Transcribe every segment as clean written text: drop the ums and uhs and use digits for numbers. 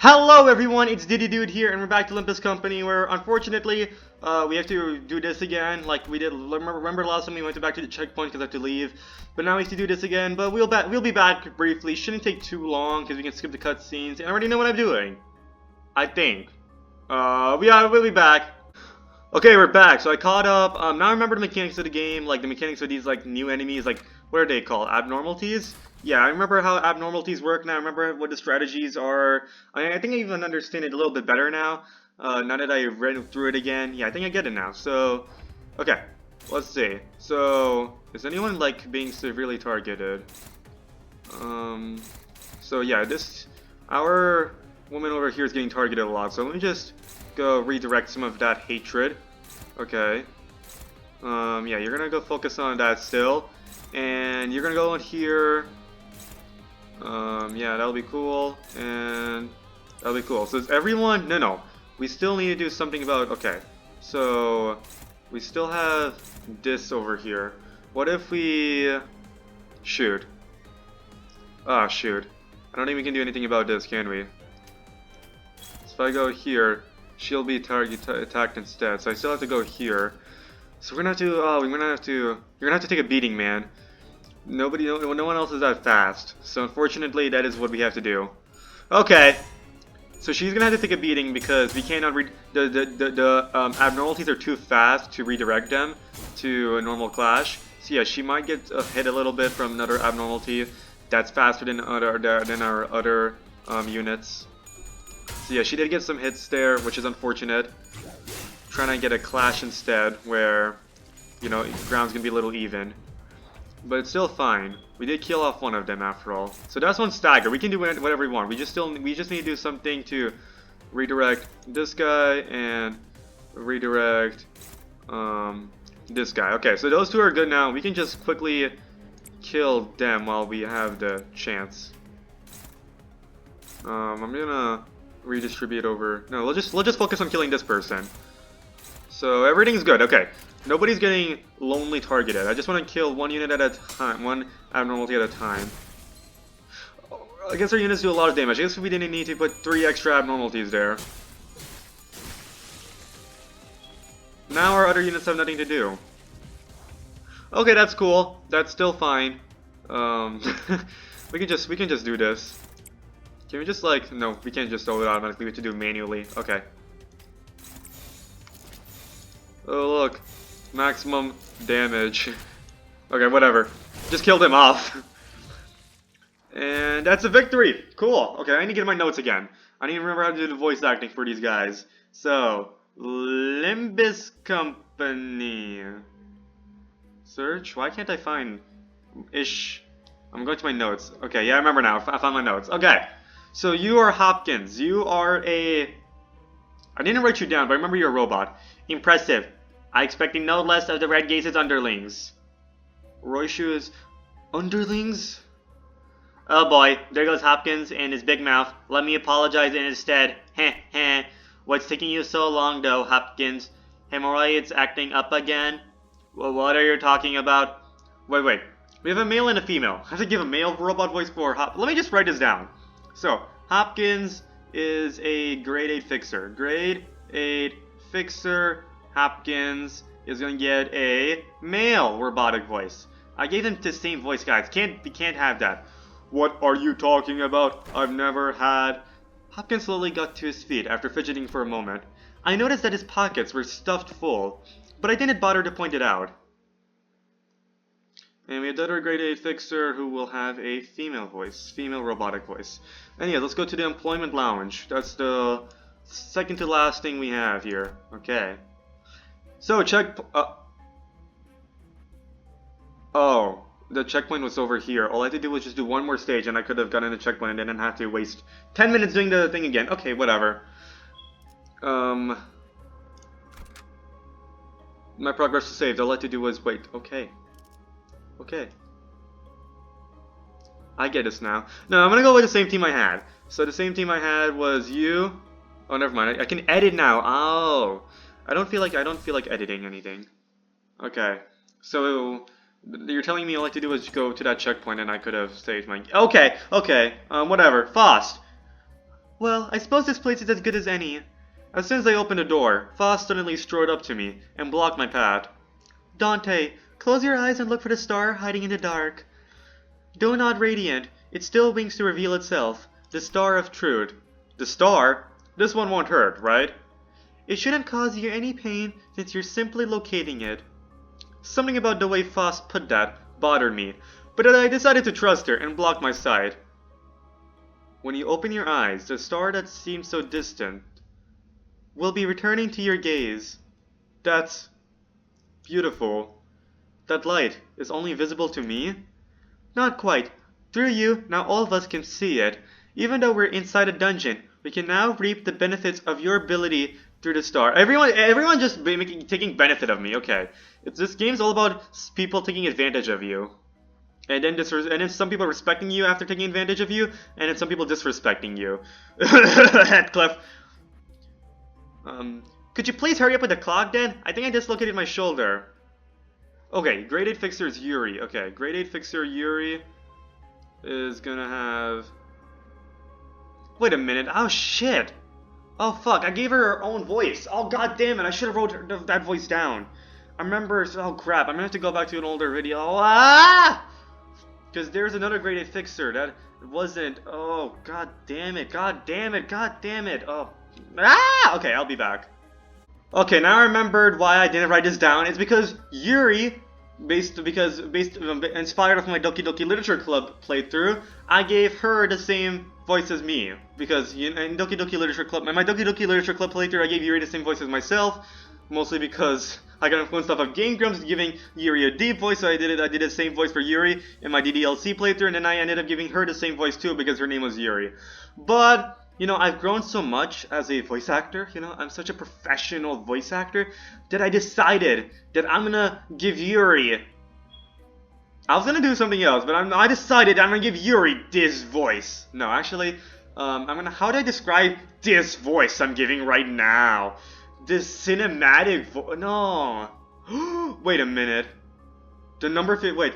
Hello everyone, it's Diddy Dude here, and we're back to Limbus Company, where unfortunately, we have to do this again, like we did. Remember last time we went back to the checkpoint because I had to leave, but now we have to do this again. But we'll be back briefly. Shouldn't take too long because we can skip the cutscenes, and I already know what I'm doing. I think. We'll be back. Okay, we're back. So I caught up. Now I remember the mechanics of the game, like the mechanics of these like new enemies, like what are they called? Abnormalities? Yeah, I remember how abnormalities work now. I remember what the strategies are. I think I even understand it a little bit better now. Now that I read through it again. Yeah, I think I get it now. So, okay, let's see. So, is anyone like being severely targeted? So yeah, our woman over here is getting targeted a lot. So let me just go redirect some of that hatred. Okay. Yeah, you're gonna go focus on that still. And you're gonna go in here. Yeah, that'll be cool. And that'll be cool. So is everyone? No. We still need to do something about, okay. So, we still have this over here. What if we shoot? Ah, shoot. I don't think we can do anything about this, can we? So if I go here, she'll be attacked instead. So I still have to go here. So we're gonna have to. Oh, you're gonna have to take a beating, man. No one else is that fast. So unfortunately, that is what we have to do. Okay. So she's gonna have to take a beating because we cannot the abnormalities are too fast to redirect them to a normal clash. So yeah, she might get hit a little bit from another abnormality that's faster than our other units. So yeah, she did get some hits there, which is unfortunate. Trying to get a clash instead, where you know ground's gonna be a little even, but it's still fine. We did kill off one of them after all. So that's one stagger. We can do whatever we want. We just need to do something to redirect this guy and redirect this guy. Okay, so those two are good now. We can just quickly kill them while we have the chance. I'm gonna redistribute over. No, we'll just focus on killing this person. So everything's good. Okay. Nobody's getting lonely targeted. I just want to kill one unit at a time, one abnormality at a time. I guess our units do a lot of damage. I guess we didn't need to put 3 extra abnormalities there. Now our other units have nothing to do. Okay, that's cool. That's still fine. we can just do this. Can we just like no? We can't just do it automatically. We have to do it manually. Okay. Oh look. Maximum damage. Okay, whatever. Just killed him off. And that's a victory. Cool. Okay, I need to get my notes again. I need to remember how to do the voice acting for these guys. So, Limbus Company. Search? Why can't I find ish? I'm going to my notes. Okay, yeah, I remember now. I found my notes. Okay. So you are Hopkins. You are a... I didn't write you down, but I remember you're a robot. Impressive. I expected no less of the Red Gaze's underlings. Royshu's underlings? Oh boy, there goes Hopkins and his big mouth. Let me apologize instead. Heh heh. What's taking you so long though, Hopkins? Hemorrhoids acting up again? Well, what are you talking about? Wait. We have a male and a female. I have to give a male robot voice for Hop. Let me just write this down. So, Hopkins is a grade 8 fixer. Grade 8 fixer. Hopkins is going to get a male robotic voice. I gave him the same voice, guys. We can't have that. What are you talking about? I've never had... Hopkins slowly got to his feet after fidgeting for a moment. I noticed that his pockets were stuffed full, but I didn't bother to point it out. And we have another grade 8 fixer who will have a female voice. Female robotic voice. And yeah, let's go to the employment lounge. That's the second to last thing we have here. Okay. So, oh, the checkpoint was over here. All I had to do was just do one more stage and I could have gotten the checkpoint and didn't have to waste 10 minutes doing the thing again. Okay, whatever. My progress is saved. All I had to do was wait. Okay. I get this now. No, I'm gonna go with the same team I had. So the same team I had was you. Oh, never mind. I can edit now. Oh. I don't feel like editing anything. Okay, so you're telling me all I have to do is go to that checkpoint and I could have saved my... Okay, whatever. Faust. Well, I suppose this place is as good as any. As soon as I opened the door, Foss suddenly strode up to me and blocked my path. Dante, close your eyes and look for the star hiding in the dark. Though not radiant, it still winks to reveal itself, the star of truth. The star? This one won't hurt, right? It shouldn't cause you any pain since you're simply locating it. Something about the way Foss put that bothered me, but I decided to trust her and block my sight. When you open your eyes, the star that seems so distant will be returning to your gaze. That's beautiful. That light is only visible to me? Not quite. Through you, now all of us can see it. Even though we're inside a dungeon, we can now reap the benefits of your ability through the star. Everyone just taking benefit of me. Okay, this game's all about people taking advantage of you, and then some people respecting you after taking advantage of you, and then some people disrespecting you. Headcliff. Could you please hurry up with the clock, then? I think I dislocated my shoulder. Okay, grade 8 fixer is Yuri. Okay, grade 8 fixer Yuri is gonna have... Wait a minute. Oh, shit. Oh, fuck. I gave her her own voice. Oh, god damn it. I should have wrote that voice down. I remember... Oh, crap. I'm gonna have to go back to an older video. Ah! Because there's another grade 8 fixer that wasn't... Oh, god damn it. God damn it. God damn it. Oh. Ah! Okay, I'll be back. Okay, now I remembered why I didn't write this down. It's because Yuri, inspired off my Doki Doki Literature Club playthrough, I gave her the same voice as me. Because in Doki Doki Literature Club, my Doki Doki Literature Club playthrough, I gave Yuri the same voice as myself, mostly because I got influenced off of Game Grumps giving Yuri a deep voice, so I did the same voice for Yuri in my DDLC playthrough, and then I ended up giving her the same voice too because her name was Yuri. But you know, I've grown so much as a voice actor, you know, I'm such a professional voice actor, that I decided that I'm gonna give Yuri... I was gonna do something else, but I decided I'm gonna give Yuri this voice. No, actually, how do I describe this voice I'm giving right now? This cinematic voice... No. Wait a minute. The number... Wait.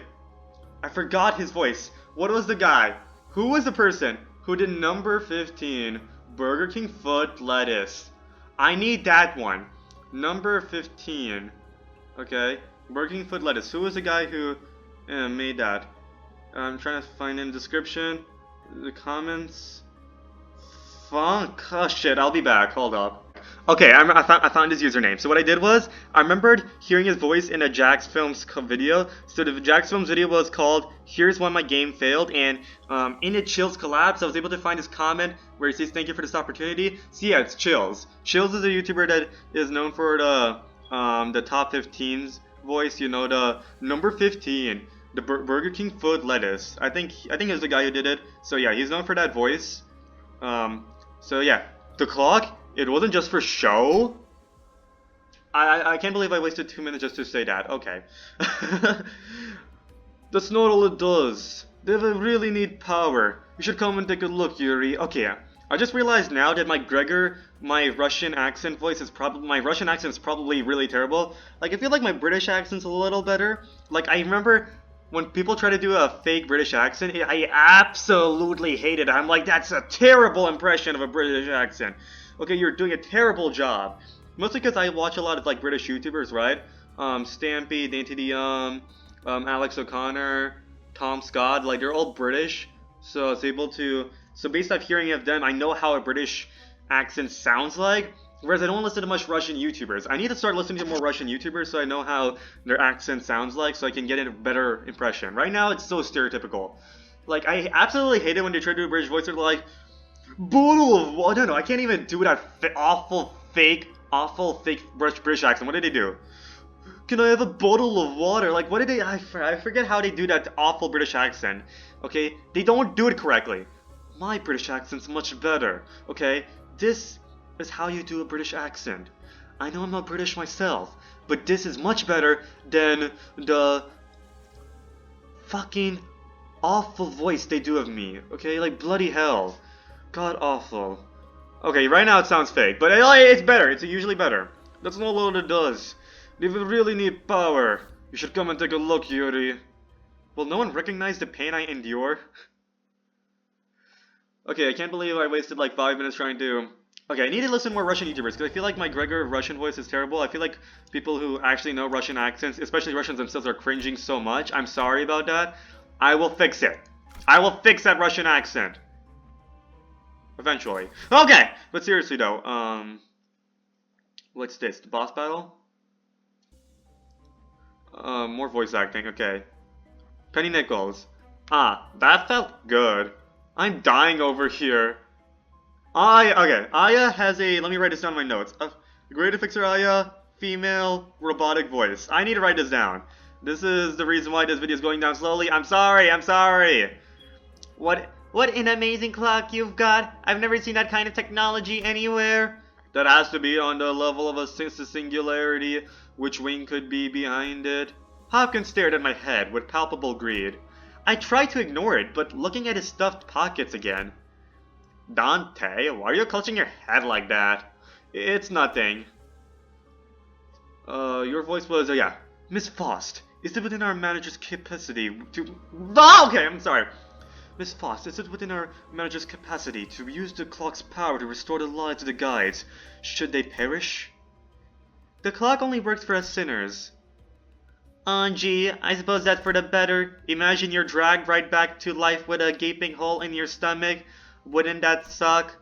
I forgot his voice. What was the guy? Who was the person who did number 15, Burger King foot lettuce? I need that one. Number 15. Okay, Burger King foot lettuce. Who was the guy who made that? I'm trying to find in the description, the comments. Fuck. Oh shit, I'll be back. Hold up. Okay, I found his username. So what I did was, I remembered hearing his voice in a Jax Films video. So the Jax Films video was called, Here's When My Game Failed. And in a Chills collapse, I was able to find his comment where he says, thank you for this opportunity. So yeah, it's Chills. Chills is a YouTuber that is known for the top 15's voice. You know, the number 15. The Burger King foot lettuce. I think it was the guy who did it. So yeah, he's known for that voice. So yeah, the clock... It wasn't just for show? I can't believe I wasted 2 minutes just to say that. Okay. That's not all it does. They really need power. You should come and take a look, Yuri. Okay, I just realized now that my Russian accent is probably really terrible. Like, I feel like my British accent's a little better. Like, I remember when people try to do a fake British accent, I absolutely hate it. I'm like, that's a terrible impression of a British accent. Okay, you're doing a terrible job. Mostly because I watch a lot of like British YouTubers, right? Stampy, Dainty Alex O'Connor, Tom Scott, like they're all British. So I was able to, so based off hearing of them, I know how a British accent sounds like. Whereas I don't listen to much Russian YouTubers. I need to start listening to more Russian YouTubers so I know how their accent sounds like, so I can get a better impression. Right now, it's so stereotypical. Like, I absolutely hate it when they try to do a British voice. They're like, bottle of water. No, I can't even do that awful fake British accent. What did they do? Can I have a bottle of water? Like, what did they... I forget how they do that awful British accent. Okay? They don't do it correctly. My British accent's much better. Okay? This is how you do a British accent. I know I'm not British myself, but this is much better than the fucking awful voice they do of me. Okay? Like, bloody hell. God awful. Okay, right now it sounds fake, but it's better. It's usually better. That's not all it does. They really need power. You should come and take a look, Yuri. Will no one recognize the pain I endure? Okay, I can't believe I wasted like 5 minutes trying to. Okay, I need to listen more Russian YouTubers because I feel like my Gregor Russian voice is terrible. I feel like people who actually know Russian accents, especially Russians themselves, are cringing so much. I'm sorry about that. I will fix it. I will fix that Russian accent. Eventually. Okay, but seriously though, what's this? The boss battle? More voice acting. Okay. Penny Nichols. Ah, that felt good. I'm dying over here. Okay. Aya has a. Let me write this down in my notes. Greater Fixer Aya, female, robotic voice. I need to write this down. This is the reason why this video is going down slowly. I'm sorry. I'm sorry. What an amazing clock you've got. I've never seen that kind of technology anywhere. That has to be on the level of a singularity. Which wing could be behind it? Hopkins stared at my head with palpable greed. I tried to ignore it, but looking at his stuffed pockets again. Dante, why are you clutching your head like that? It's nothing. Your voice was, yeah. Miss Faust, is it within our manager's capacity to... Oh, okay, I'm sorry. Miss Faust, is it within our manager's capacity to use the clock's power to restore the lives of the guides, should they perish? The clock only works for us sinners. Gee, I suppose that's for the better. Imagine you're dragged right back to life with a gaping hole in your stomach. Wouldn't that suck?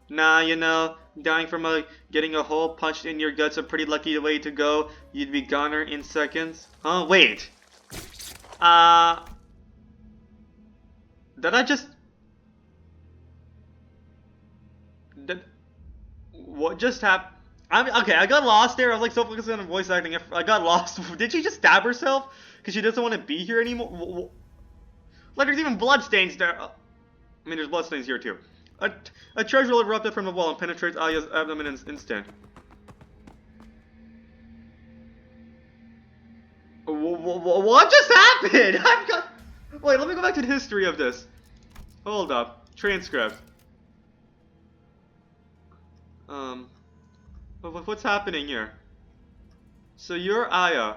Nah, you know, dying from getting a hole punched in your gut's a pretty lucky way to go. You'd be goner in seconds. Huh? Wait. Did I just... What just happened? Okay, I got lost there. I was like so focused on voice acting. I got lost. Did she just stab herself? Because she doesn't want to be here anymore? Like, there's even bloodstains there. I mean, there's bloodstains here too. A treasure erupted from the wall and penetrates Aya's abdomen in an instant. What just happened? I've got... Wait, let me go back to the history of this. Hold up. Transcript. What's happening here? So you're Aya.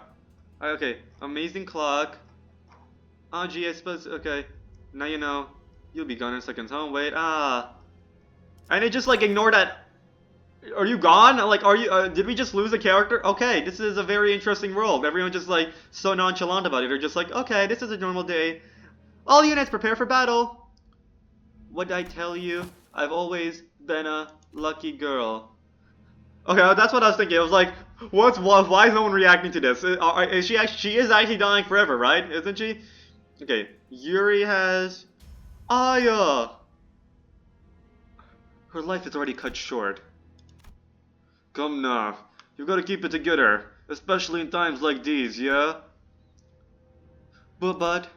Okay, amazing clock. Oh gee, I suppose, okay. Now you know. You'll be gone in seconds, huh? Wait, And it just like ignored that. Are you gone? Like, are you, did we just lose a character? Okay, this is a very interesting world. Everyone just like so nonchalant about it. They're just like, okay, this is a normal day. All units prepare for battle. What did I tell you? I've always been a lucky girl. Okay, that's what I was thinking. I was like, why is no one reacting to this? Is she is actually dying forever, right? Isn't she? Okay, Yuri has... Aya! Her life is already cut short. Come now, you've got to keep it together, especially in times like these, yeah? But...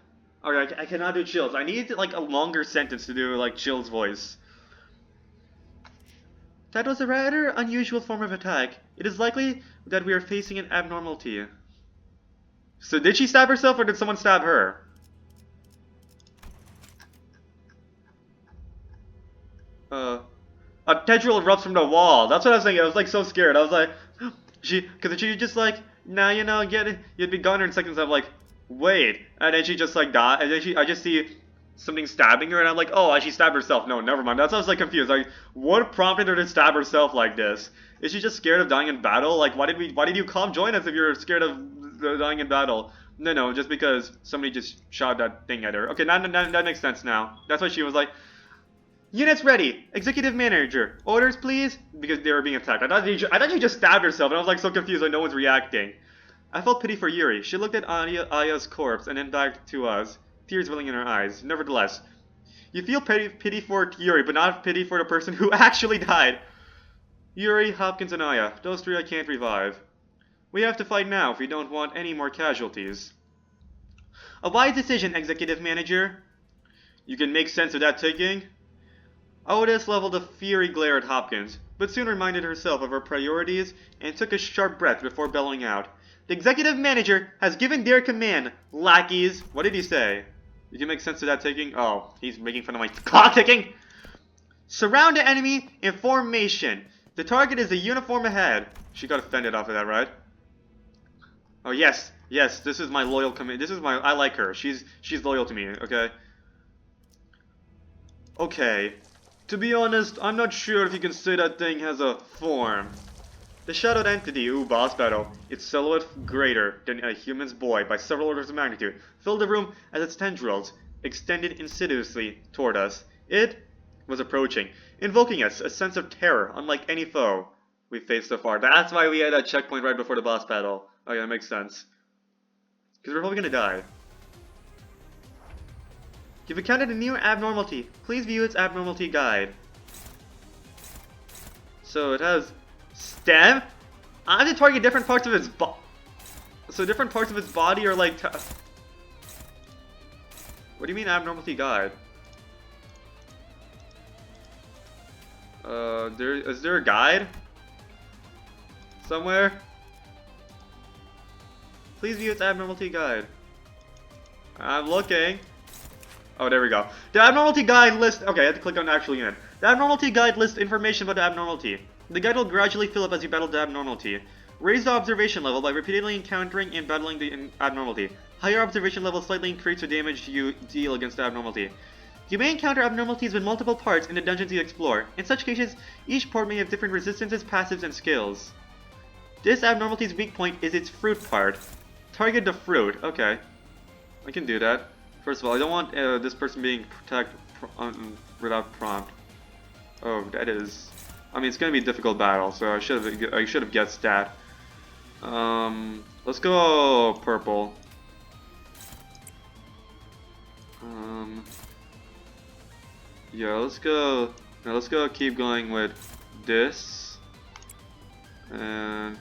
Alright, I cannot do Chills. I need, like, a longer sentence to do, like, Chills' voice. That was a rather unusual form of attack. It is likely that we are facing an abnormality. So did she stab herself or did someone stab her? A tendril erupts from the wall. That's what I was thinking. I was like so scared. I was like, because she just like, nah, you know, you'd be gone in seconds. I'm like, wait, and then she just like died, and then I just see something stabbing her, and I'm like, oh, she stabbed herself. No, never mind. That's why I was like confused. Like, what prompted her to stab herself like this? Is she just scared of dying in battle? Like, why did you come join us if you're scared of dying in battle? No, just because somebody just shot that thing at her. Okay, that makes sense now. That's why she was like, units ready. Executive manager, orders please, because they were being attacked. I thought she just stabbed herself, and I was like so confused. Like no one's reacting. I felt pity for Yuri. She looked at Aya's corpse and then back to us, tears welling in her eyes. Nevertheless, you feel pity for Yuri, but not pity for the person who actually died. Yuri, Hopkins, and Aya. Those three I can't revive. We have to fight now if we don't want any more casualties. A wise decision, executive manager. You can make sense of that thinking? Otis leveled a fiery glare at Hopkins, but soon reminded herself of her priorities and took a sharp breath before bellowing out. The executive manager has given their command, lackeys. What did he say? Did you make sense of that ticking? Oh, he's making fun of my clock ticking. Surround the enemy in formation. The target is a uniform ahead. She got offended off of that, right? Oh yes, this is my loyal command. I like her. She's loyal to me, okay? Okay. To be honest, I'm not sure if you can say that thing has a form. The shadowed entity, ooh, boss battle. Its silhouette greater than a human's boy by several orders of magnitude, filled the room as its tendrils extended insidiously toward us. It was approaching, invoking us a sense of terror unlike any foe we faced so far. That's why we had that checkpoint right before the boss battle. Okay, that makes sense. Because we're probably gonna die. You've encountered a new abnormality. Please view its abnormality guide. So it has stem? I have to target different parts of its so different parts of its body are like... What do you mean abnormality guide? Is there a guide? Somewhere? Please view its abnormality guide. I'm looking. Oh, there we go. The abnormality guide lists... Okay, I have to click on actual unit. The abnormality guide lists information about the abnormality. The guide will gradually fill up as you battle the abnormality. Raise the observation level by repeatedly encountering and battling the abnormality. Higher observation level slightly increase the damage you deal against the abnormality. You may encounter abnormalities with multiple parts in the dungeons you explore. In such cases, each part may have different resistances, passives, and skills. This abnormality's weak point is its fruit part. Target the fruit. Okay. I can do that. First of all, I don't want this person being attacked without prompt. Oh, that is... I mean, it's gonna be a difficult battle, so I should have guessed that. Let's go purple. Yeah, let's go. Now let's go. Keep going with this. And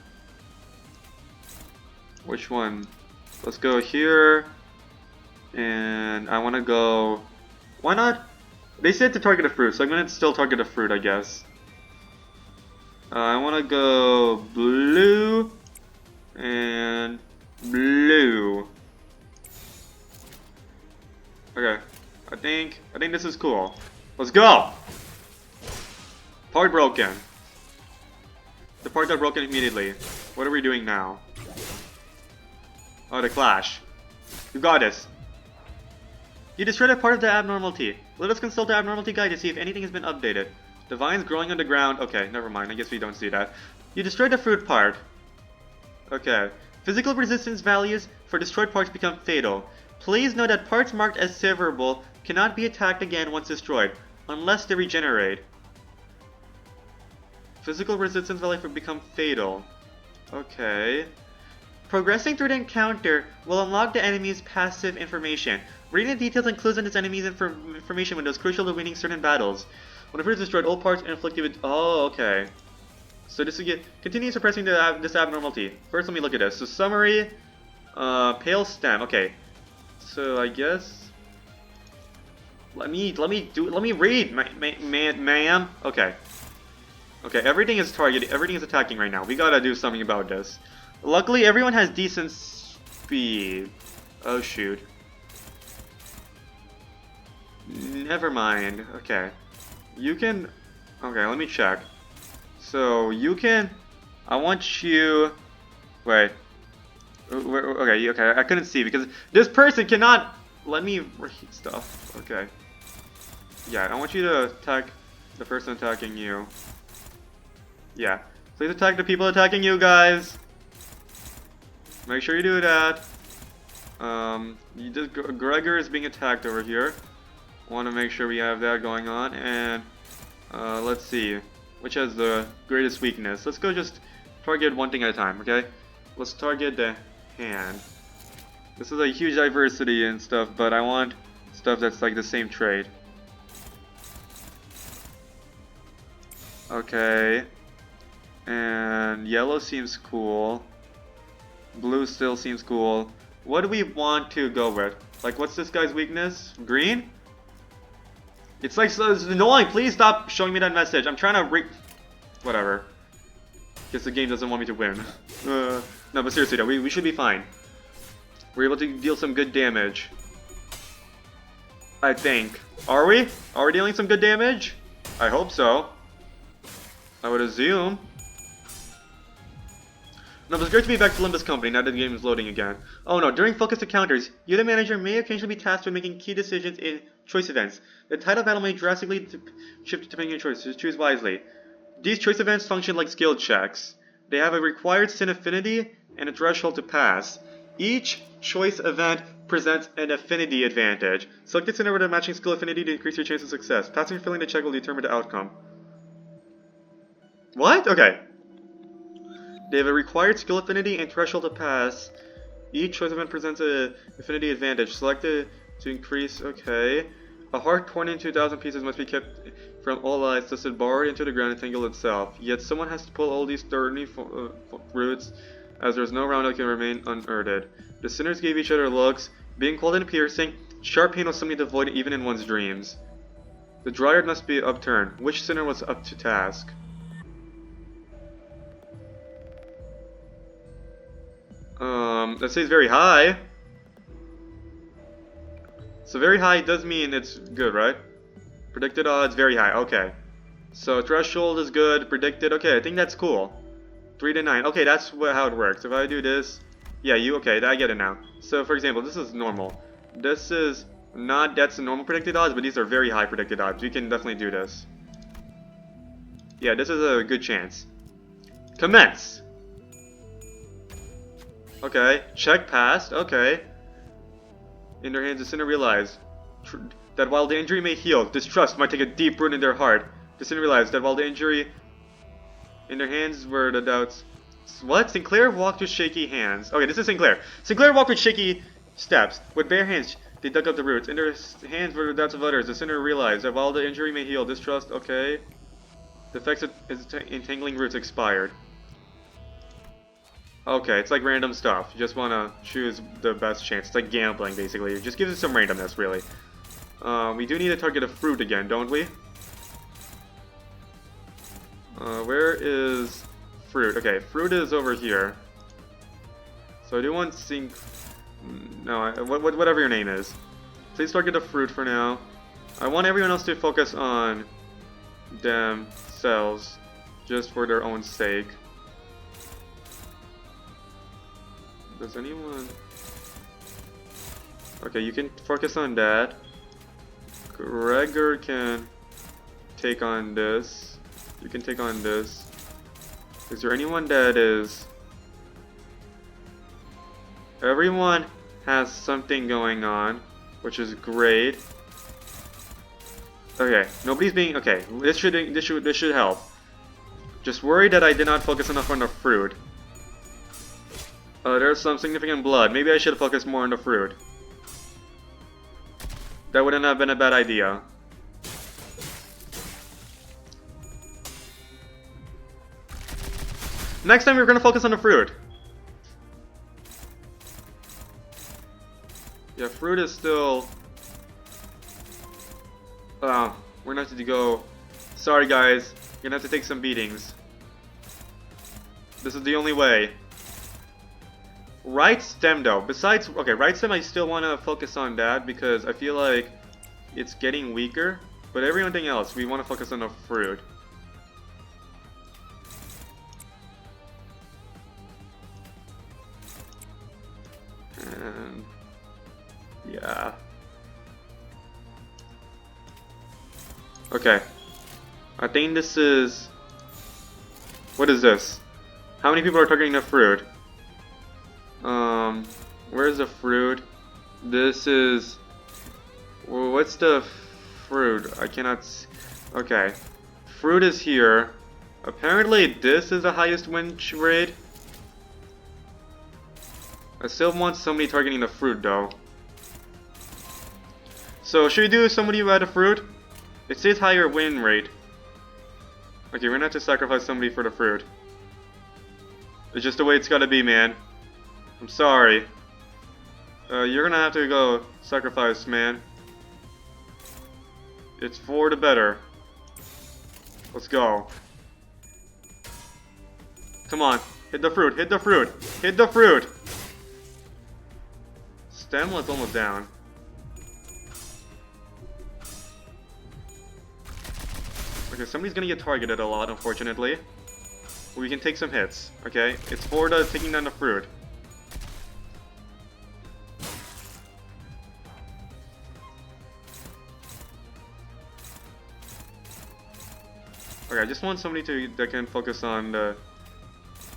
which one? Let's go here. And I want to go. Why not? They said to target a fruit, so I'm gonna still target a fruit, I guess. I want to go blue and blue. Okay, I think this is cool. Let's go. Part broken. The part got broken immediately. What are we doing now? Oh, the clash. You got this. You destroyed a part of the abnormality. Let us consult the abnormality guide to see if anything has been updated. The vines growing on the ground. Okay, never mind. I guess we don't see that. You destroyed the fruit part. Okay. Physical resistance values for destroyed parts become fatal. Please note that parts marked as severable cannot be attacked again once destroyed, unless they regenerate. Physical resistance value for become fatal. Okay. Progressing through the encounter will unlock the enemy's passive information. Reading the details and clues on this enemy's information window is crucial to winning certain battles. When a fruit is destroyed, all parts inflicted with... Oh, okay. So this again, continue suppressing this abnormality. First, let me look at this. So summary, pale stem. Okay. So I guess... Let me read, ma'am. Okay. Okay, everything is targeted, everything is attacking right now. We gotta do something about this. Luckily, everyone has decent speed. Oh, shoot. Never mind. Okay. You can... Okay, let me check. So, you can... I want you... Wait. Okay, I couldn't see because this person cannot... Let me read stuff. Okay. Yeah, I want you to attack the person attacking you. Yeah. Please attack the people attacking you, guys. Make sure you do that. Gregor is being attacked over here. Want to make sure we have that going on. And let's see, which has the greatest weakness. Let's go just target one thing at a time, okay? Let's target the hand. This is a huge diversity and stuff, but I want stuff that's like the same trait. Okay. And yellow seems cool. Blue still seems cool. What do we want to go with? Like, what's this guy's weakness? Green? It's like, so it's annoying. Please stop showing me that message. I'm trying to whatever. Guess the game doesn't want me to win. No, but seriously though, we should be fine. We're able to deal some good damage. I think. Are we? Are we dealing some good damage? I hope so. I would assume. No, but it's great to be back to Limbus Company now that the game is loading again. Oh no, during focused encounters, you the manager may occasionally be tasked with making key decisions in Choice events. The tide of battle may drastically shift depending on your choices. Choose wisely. These choice events function like skill checks. They have a required sin affinity and a threshold to pass. Each choice event presents an affinity advantage. Select a sin with a matching skill affinity to increase your chance of success. Passing or failing the check will determine the outcome. What? Okay. They have a required skill affinity and threshold to pass. Each choice event presents an affinity advantage. Select it to increase. Okay. A heart torn into 1,000 pieces must be kept from all eyes, thus it borrowed into the ground and tangled itself. Yet someone has to pull all these thorny roots, as there is no round that can remain unearthed. The sinners gave each other looks, being cold and piercing. Sharp pain was something to avoid even in one's dreams. The dryad must be upturned. Which sinner was up to task? That says very high. So very high does mean it's good, right? Predicted odds, very high. Okay. So threshold is good. Predicted. Okay, I think that's cool. 3 to 9. Okay, that's how it works. If I do this, yeah, okay, I get it now. So for example, this is normal. This is not, that's the normal predicted odds, but these are very high predicted odds. We can definitely do this. Yeah, this is a good chance. Commence. Okay, check passed. Okay. In their hands, the sinner realized that while the injury may heal, distrust might take a deep root in their heart. The sinner realized that while the injury in their hands were the doubts. What? Sinclair walked with shaky hands. Okay, this is Sinclair. Sinclair walked with shaky steps. With bare hands, they dug up the roots. In their hands were the doubts of others. The sinner realized that while the injury may heal, distrust. Okay. The effects of entangling roots expired. Okay, it's like random stuff. You just want to choose the best chance. It's like gambling, basically. It just gives it some randomness, really. We do need to target a fruit again, don't we? Where is fruit? Okay, fruit is over here. So I do want sync... No, whatever your name is. Please target a fruit for now. I want everyone else to focus on themselves, just for their own sake. Does anyone... Okay, you can focus on that. Gregor can take on this. You can take on this. Is there anyone that is... Everyone has something going on, which is great. Okay, nobody's being... Okay, this should help. Just worried that I did not focus enough on the fruit. There's some significant blood. Maybe I should focus more on the fruit. That wouldn't have been a bad idea. Next time we're going to focus on the fruit. Yeah, fruit is still... we're going to have to go... Sorry guys, you're going to have to take some beatings. This is the only way. Right stem though, besides, okay, right stem I still want to focus on that because I feel like it's getting weaker, but everything else we want to focus on the fruit. And yeah. Okay. I think this is... What is this? How many people are targeting the fruit? Where's the fruit? This is... Well, what's the fruit? I cannot see. Okay. Fruit is here. Apparently this is the highest win rate. I still want somebody targeting the fruit though. So should we do somebody who had a fruit? It says higher win rate. Okay, we're gonna have to sacrifice somebody for the fruit. It's just the way it's gotta be, man. I'm sorry. You're gonna have to go sacrifice, man. It's for the better. Let's go. Come on. Hit the fruit. Hit the fruit. Hit the fruit. Stem was almost down. Okay, somebody's gonna get targeted a lot, unfortunately. We can take some hits, okay? It's for the taking down the fruit. Okay, I just want somebody that can focus on the...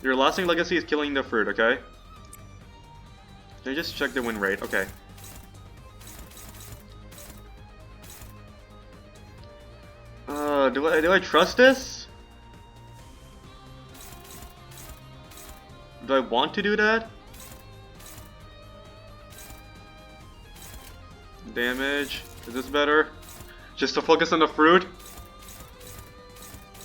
Your lasting legacy is killing the fruit, okay? Can you just check the win rate? Okay. Do I trust this? Do I want to do that? Damage. Is this better? Just to focus on the fruit?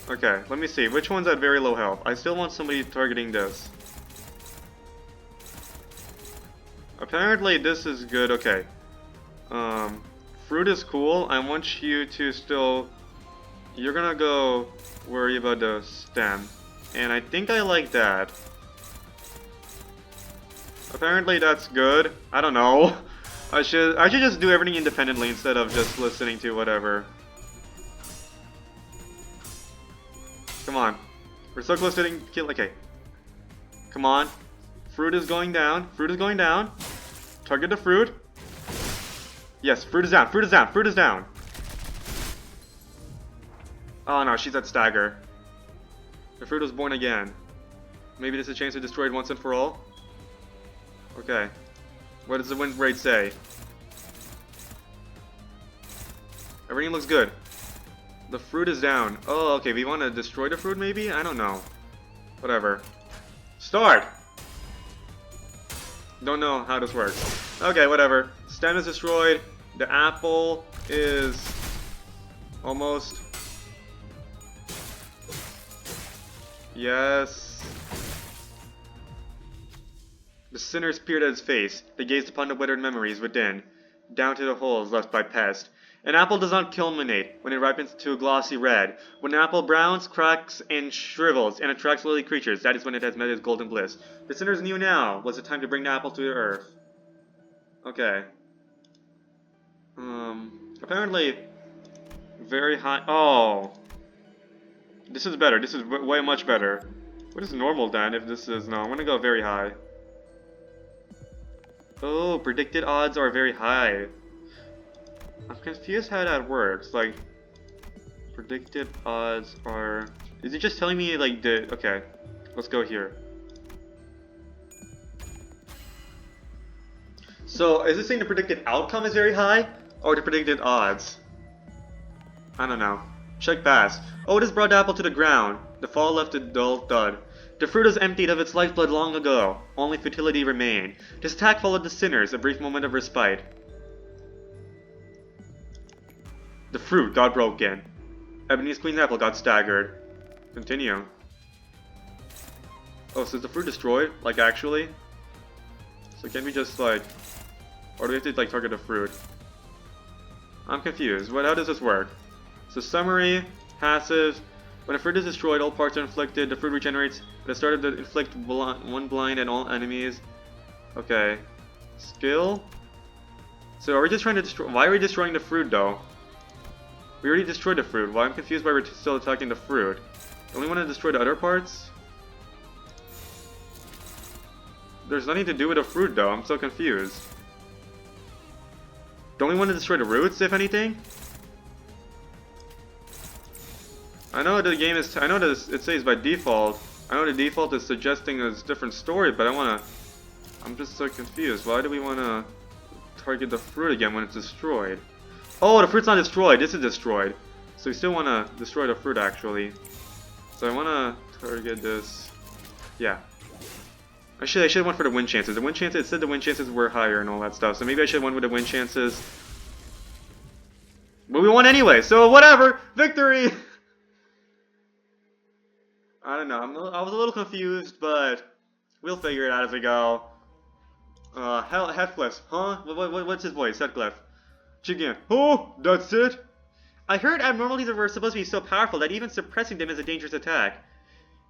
Okay, let me see. Which one's at very low health? I still want somebody targeting this. Apparently this is good. Okay. Fruit is cool. I want you to still... You're gonna go worry about the stem. And I think I like that. Apparently that's good. I don't know. I should just do everything independently instead of just listening to whatever. Come on. We're so close to getting killed. Okay. Come on. Fruit is going down. Fruit is going down. Target the fruit. Yes, fruit is down. Fruit is down. Fruit is down. Oh no, she's at stagger. The fruit was born again. Maybe this is a chance to destroy it once and for all? Okay. What does the win rate say? Everything looks good. The fruit is down. Oh, okay. We want to destroy the fruit, maybe? I don't know. Whatever. Start! Don't know how this works. Okay, whatever. Stem is destroyed. The apple is almost... Yes. The sinners peered at his face. They gazed upon the weathered memories within, down to the holes left by pest. An apple does not culminate when it ripens to a glossy red. When an apple browns, cracks, and shrivels, and attracts lily creatures, that is when it has met its golden bliss. The sinners knew now was the time to bring the apple to the earth. Okay. Apparently, very high. Oh. This is better. This is way much better. What is normal then if this is... No, I'm gonna go very high. Oh, predicted odds are very high. I'm confused how that works. Like, predicted odds are... Is it just telling me, like, the... Okay, let's go here. So, is it saying the predicted outcome is very high? Or the predicted odds? I don't know. Check past. Otis brought the apple to the ground. The fall left a dull thud. The fruit was emptied of its lifeblood long ago. Only futility remained. This attack followed the sinners, a brief moment of respite. The fruit got broken. Ebony's queen's apple got staggered. Continue. Oh, so is the fruit destroyed? Like, actually? So can we just, like... Or do we have to, like, target the fruit? I'm confused. How does this work? So summary, passive. When a fruit is destroyed, all parts are inflicted. The fruit regenerates at the start of the inflict one blind and all enemies. Okay. Skill. So are we just trying to destroy... Why are we destroying the fruit, though? We already destroyed the fruit. Well, I'm confused why we're still attacking the fruit. Don't we want to destroy the other parts? There's nothing to do with the fruit, though. I'm so confused. Don't we want to destroy the roots, if anything? I know the game is... I know that it says by default. I know the default is suggesting a different story, but I want to... I'm just so confused. Why do we want to target the fruit again when it's destroyed? Oh, the fruit's not destroyed. This is destroyed. So we still want to destroy the fruit, actually. So I want to target this... Yeah. I should have went for the win chances. The win chances... It said the win chances were higher and all that stuff. So maybe I should have went with the win chances. But we won anyway, so whatever! Victory! I don't know. I was a little confused, but we'll figure it out as we go. Heathcliff, huh? What's his voice? Heathcliff. Chicken. Oh, that's it? I heard abnormalities were supposed to be so powerful that even suppressing them is a dangerous attack.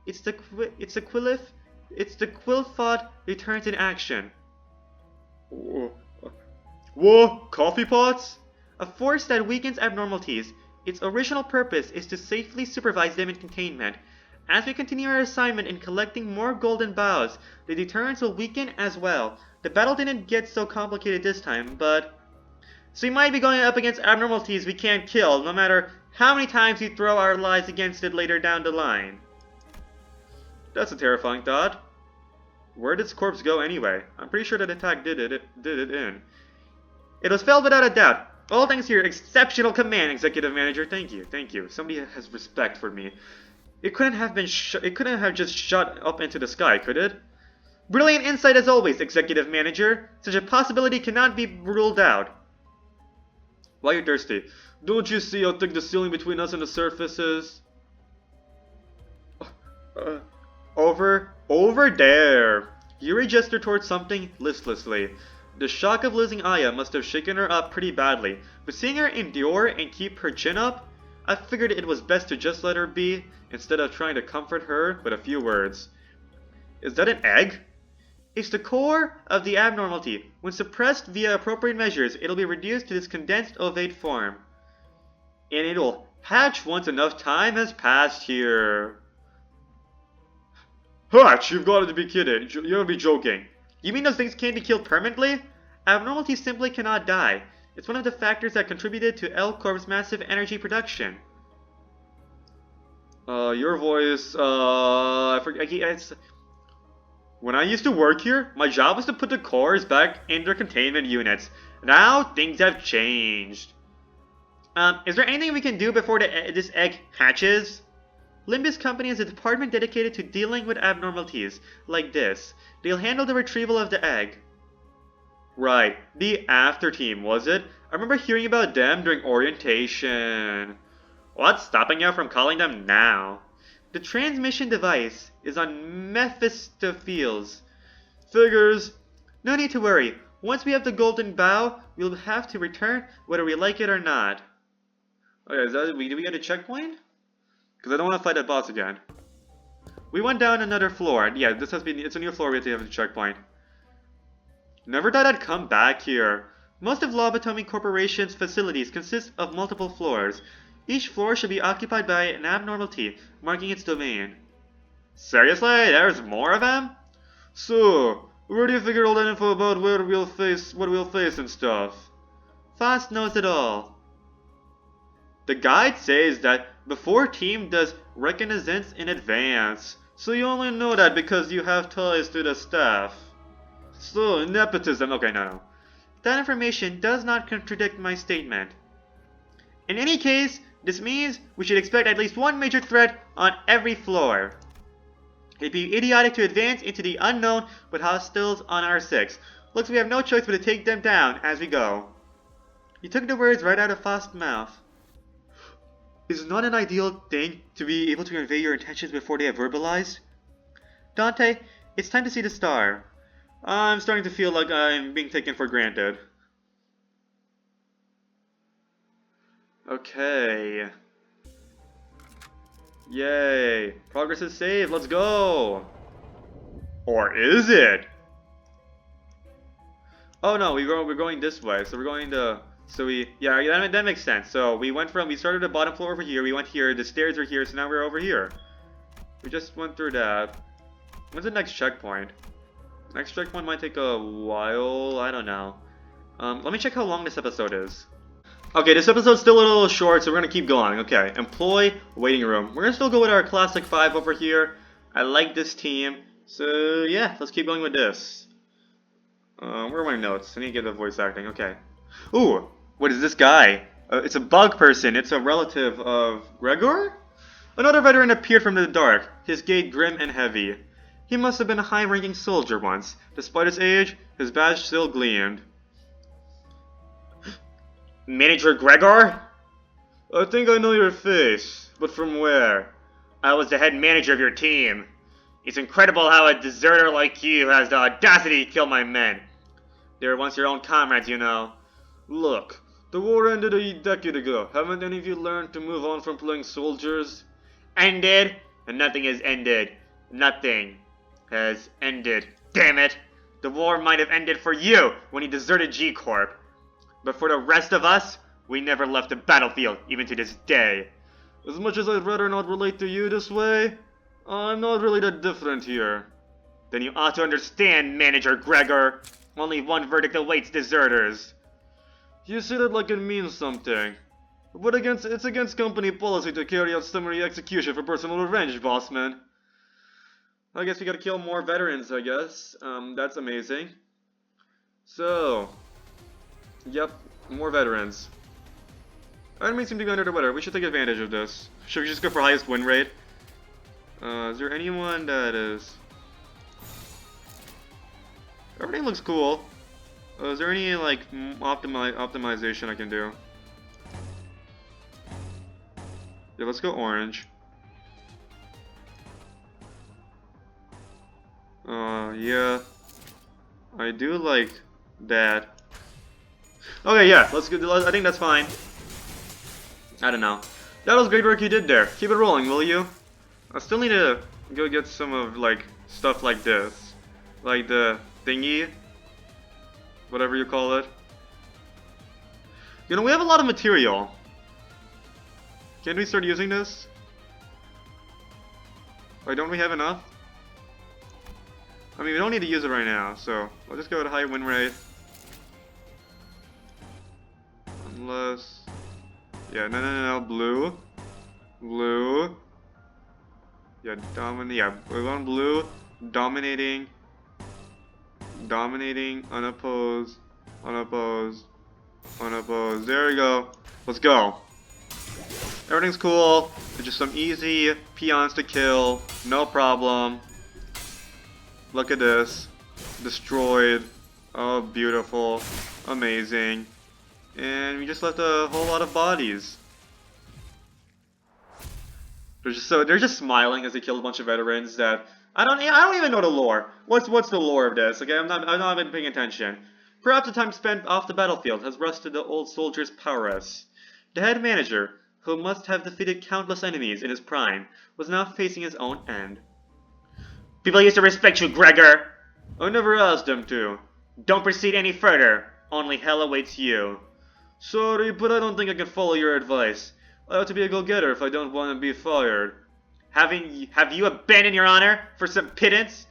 It's the Quillfod returns in action. Whoa, coffee pots? A force that weakens abnormalities. Its original purpose is to safely supervise them in containment. As we continue our assignment in collecting more golden boughs, the deterrence will weaken as well. The battle didn't get so complicated this time, but... So we might be going up against abnormalities we can't kill, no matter How many times we throw our lives against it later down the line? That's a terrifying thought. Where did its corpse go anyway? I'm pretty sure that attack did it in. It was felled without a doubt. All thanks to your exceptional command, Executive Manager. Thank you, thank you. Somebody has respect for me. It couldn't have been. It couldn't have just shot up into the sky, could it? Brilliant insight as always, Executive Manager. Such a possibility cannot be ruled out. Why are you thirsty? Don't you see how thick the ceiling between us and the surface is? Over there. Yuri gestured towards something listlessly. The shock of losing Aya must have shaken her up pretty badly, but seeing her endure and keep her chin up, I figured it was best to just let her be, instead of trying to comfort her with a few words. Is that an egg? It's the core of the abnormality. When suppressed via appropriate measures, it'll be reduced to this condensed ovate form. And it'll hatch once enough time has passed here. Hatch? You've got to be kidding. You gotta be joking. You mean those things can't be killed permanently? Abnormality simply cannot die. It's one of the factors that contributed to L Corp's massive energy production. Your voice, I forget, it's... When I used to work here, my job was to put the cores back in their containment units. Now, things have changed. Is there anything we can do before this egg hatches? Limbus Company is a department dedicated to dealing with abnormalities like this. They'll handle the retrieval of the egg. Right, the after team, was it? I remember hearing about them during orientation. What's stopping you from calling them now? The transmission device is on Mephistopheles. Figures. No need to worry. Once we have the golden bow, we'll have to return whether we like it or not. Okay, do we get a checkpoint? Because I don't want to fight that boss again. We went down another floor. Yeah, it's a new floor we have to have a checkpoint. Never thought I'd come back here. Most of Lobotomy Corporation's facilities consist of multiple floors. Each floor should be occupied by an abnormality, marking its domain. Seriously? There's more of them? So, where do you figure all that info about what we'll face and stuff? Fast knows it all. The guide says that before team does reconnaissance in advance, so you only know that because you have ties to the staff. So, nepotism. Okay, no. That information does not contradict my statement. In any case, this means we should expect at least one major threat on every floor. It'd be idiotic to advance into the unknown with hostiles on R6. Looks we have no choice but to take them down as we go. You took the words right out of Faust's mouth. Is it not an ideal thing to be able to convey your intentions before they are verbalized? Dante, it's time to see the star. I'm starting to feel like I'm being taken for granted. Okay. Yay. Progress is saved. Let's go. Or is it? Oh no, we're going this way. So we're going to... Yeah, that makes sense. So we started at the bottom floor over here. We went here. The stairs are here. So now we're over here. We just went through that. When's the next checkpoint? Next checkpoint might take a while. I don't know. Let me check how long this episode is. Okay, this episode's still a little short, so we're gonna keep going. Okay, employee waiting room. We're gonna still go with our classic 5 over here. I like this team. So yeah, let's keep going with this. Where are my notes? I need to get the voice acting. Okay. Ooh, what is this guy? It's a bug person. It's a relative of Gregor? Another veteran appeared from the dark, his gait grim and heavy. He must have been a high-ranking soldier once. Despite his age, his badge still gleamed. Manager Gregor? I think I know your face, but from where? I was the head manager of your team. It's incredible how a deserter like you has the audacity to kill my men. They were once your own comrades, you know. Look, the war ended a decade ago. Haven't any of you learned to move on from playing soldiers? Ended? And nothing has ended. Nothing has ended. Damn it! The war might have ended for you when you deserted G-Corp. But for the rest of us, we never left the battlefield, even to this day. As much as I'd rather not relate to you this way, I'm not really that different here. Then you ought to understand, Manager Gregor. Only one verdict awaits deserters. You say that like it means something. But it's against company policy to carry out summary execution for personal revenge, boss man. I guess we gotta kill more veterans, I guess. That's amazing. So, yep, more veterans. Enemies seem to be under the weather. We should take advantage of this. Should we just go for highest win rate? Is there anyone that is... Everything looks cool. Is there any, like, optimization I can do? Yeah, let's go orange. Yeah. I do like that. Okay, yeah, let's go. I think that's fine. I don't know. That was great work you did there. Keep it rolling, will you? I still need to go get some of, like, stuff like this. Like the thingy. Whatever you call it. You know, we have a lot of material. Can we start using this? Why don't we have enough? I mean, we don't need to use it right now, so we'll just go to high win rate. Unless... Yeah, no, blue. Blue. Yeah, we want blue. Dominating. Dominating, unopposed, unopposed, unopposed. There we go. Let's go. Everything's cool. It's just some easy peons to kill. No problem. Look at this. Destroyed. Oh, beautiful. Amazing. And we just left a whole lot of bodies. They're just smiling as they kill a bunch of veterans that I don't even know the lore. What's the lore of this? Okay, I'm not even paying attention. Perhaps the time spent off the battlefield has rusted the old soldier's prowess. The head manager, who must have defeated countless enemies in his prime, was now facing his own end. People used to respect you, Gregor! I never asked them to. Don't proceed any further. Only hell awaits you. Sorry, but I don't think I can follow your advice. I ought to be a go-getter if I don't want to be fired. Have you abandoned your honor for some pittance?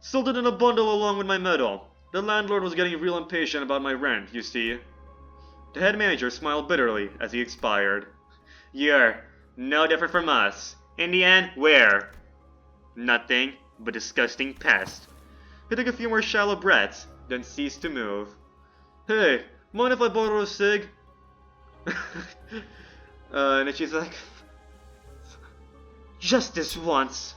Sold it in a bundle along with my medal. The landlord was getting real impatient about my rent, you see. The head manager smiled bitterly as he expired. You're no different from us. In the end, we're nothing but disgusting pest. He took a few more shallow breaths, then ceased to move. Hey, mind if I borrow a cig? And then she's like, just this once.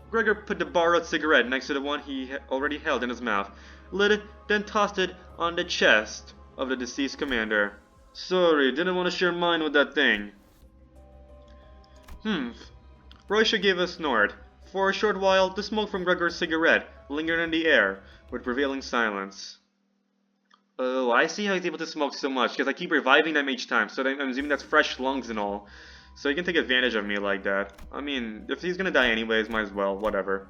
Gregor put the borrowed cigarette next to the one he already held in his mouth, lit it, then tossed it on the chest of the deceased commander. Sorry, didn't want to share mine with that thing. Roysha gave a snort. For a short while, the smoke from Gregor's cigarette lingered in the air, with prevailing silence. Oh, I see how he's able to smoke so much, because I keep reviving them each time, so I'm assuming that's fresh lungs and all. So he can take advantage of me like that. I mean, if he's gonna die anyways, might as well, whatever.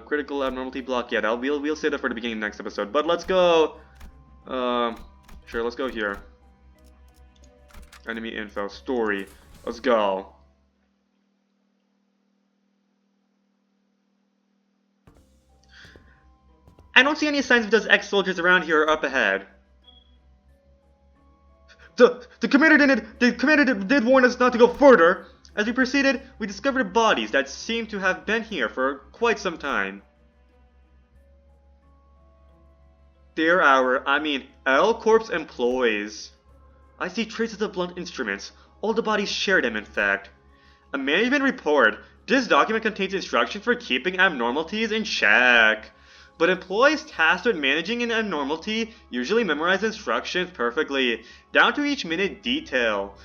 Critical abnormality block, yeah, we'll say that for the beginning of the next episode. But let's go, sure, let's go here. Enemy info, story, let's go. I don't see any signs of those ex-soldiers around here or up ahead. The commander did warn us not to go further. As we proceeded, we discovered bodies that seemed to have been here for quite some time. They're L Corp's employees. I see traces of blunt instruments. All the bodies share them, in fact. A management report. This document contains instructions for keeping abnormalities in check. But employees tasked with managing an abnormality usually memorize instructions perfectly, down to each minute detail.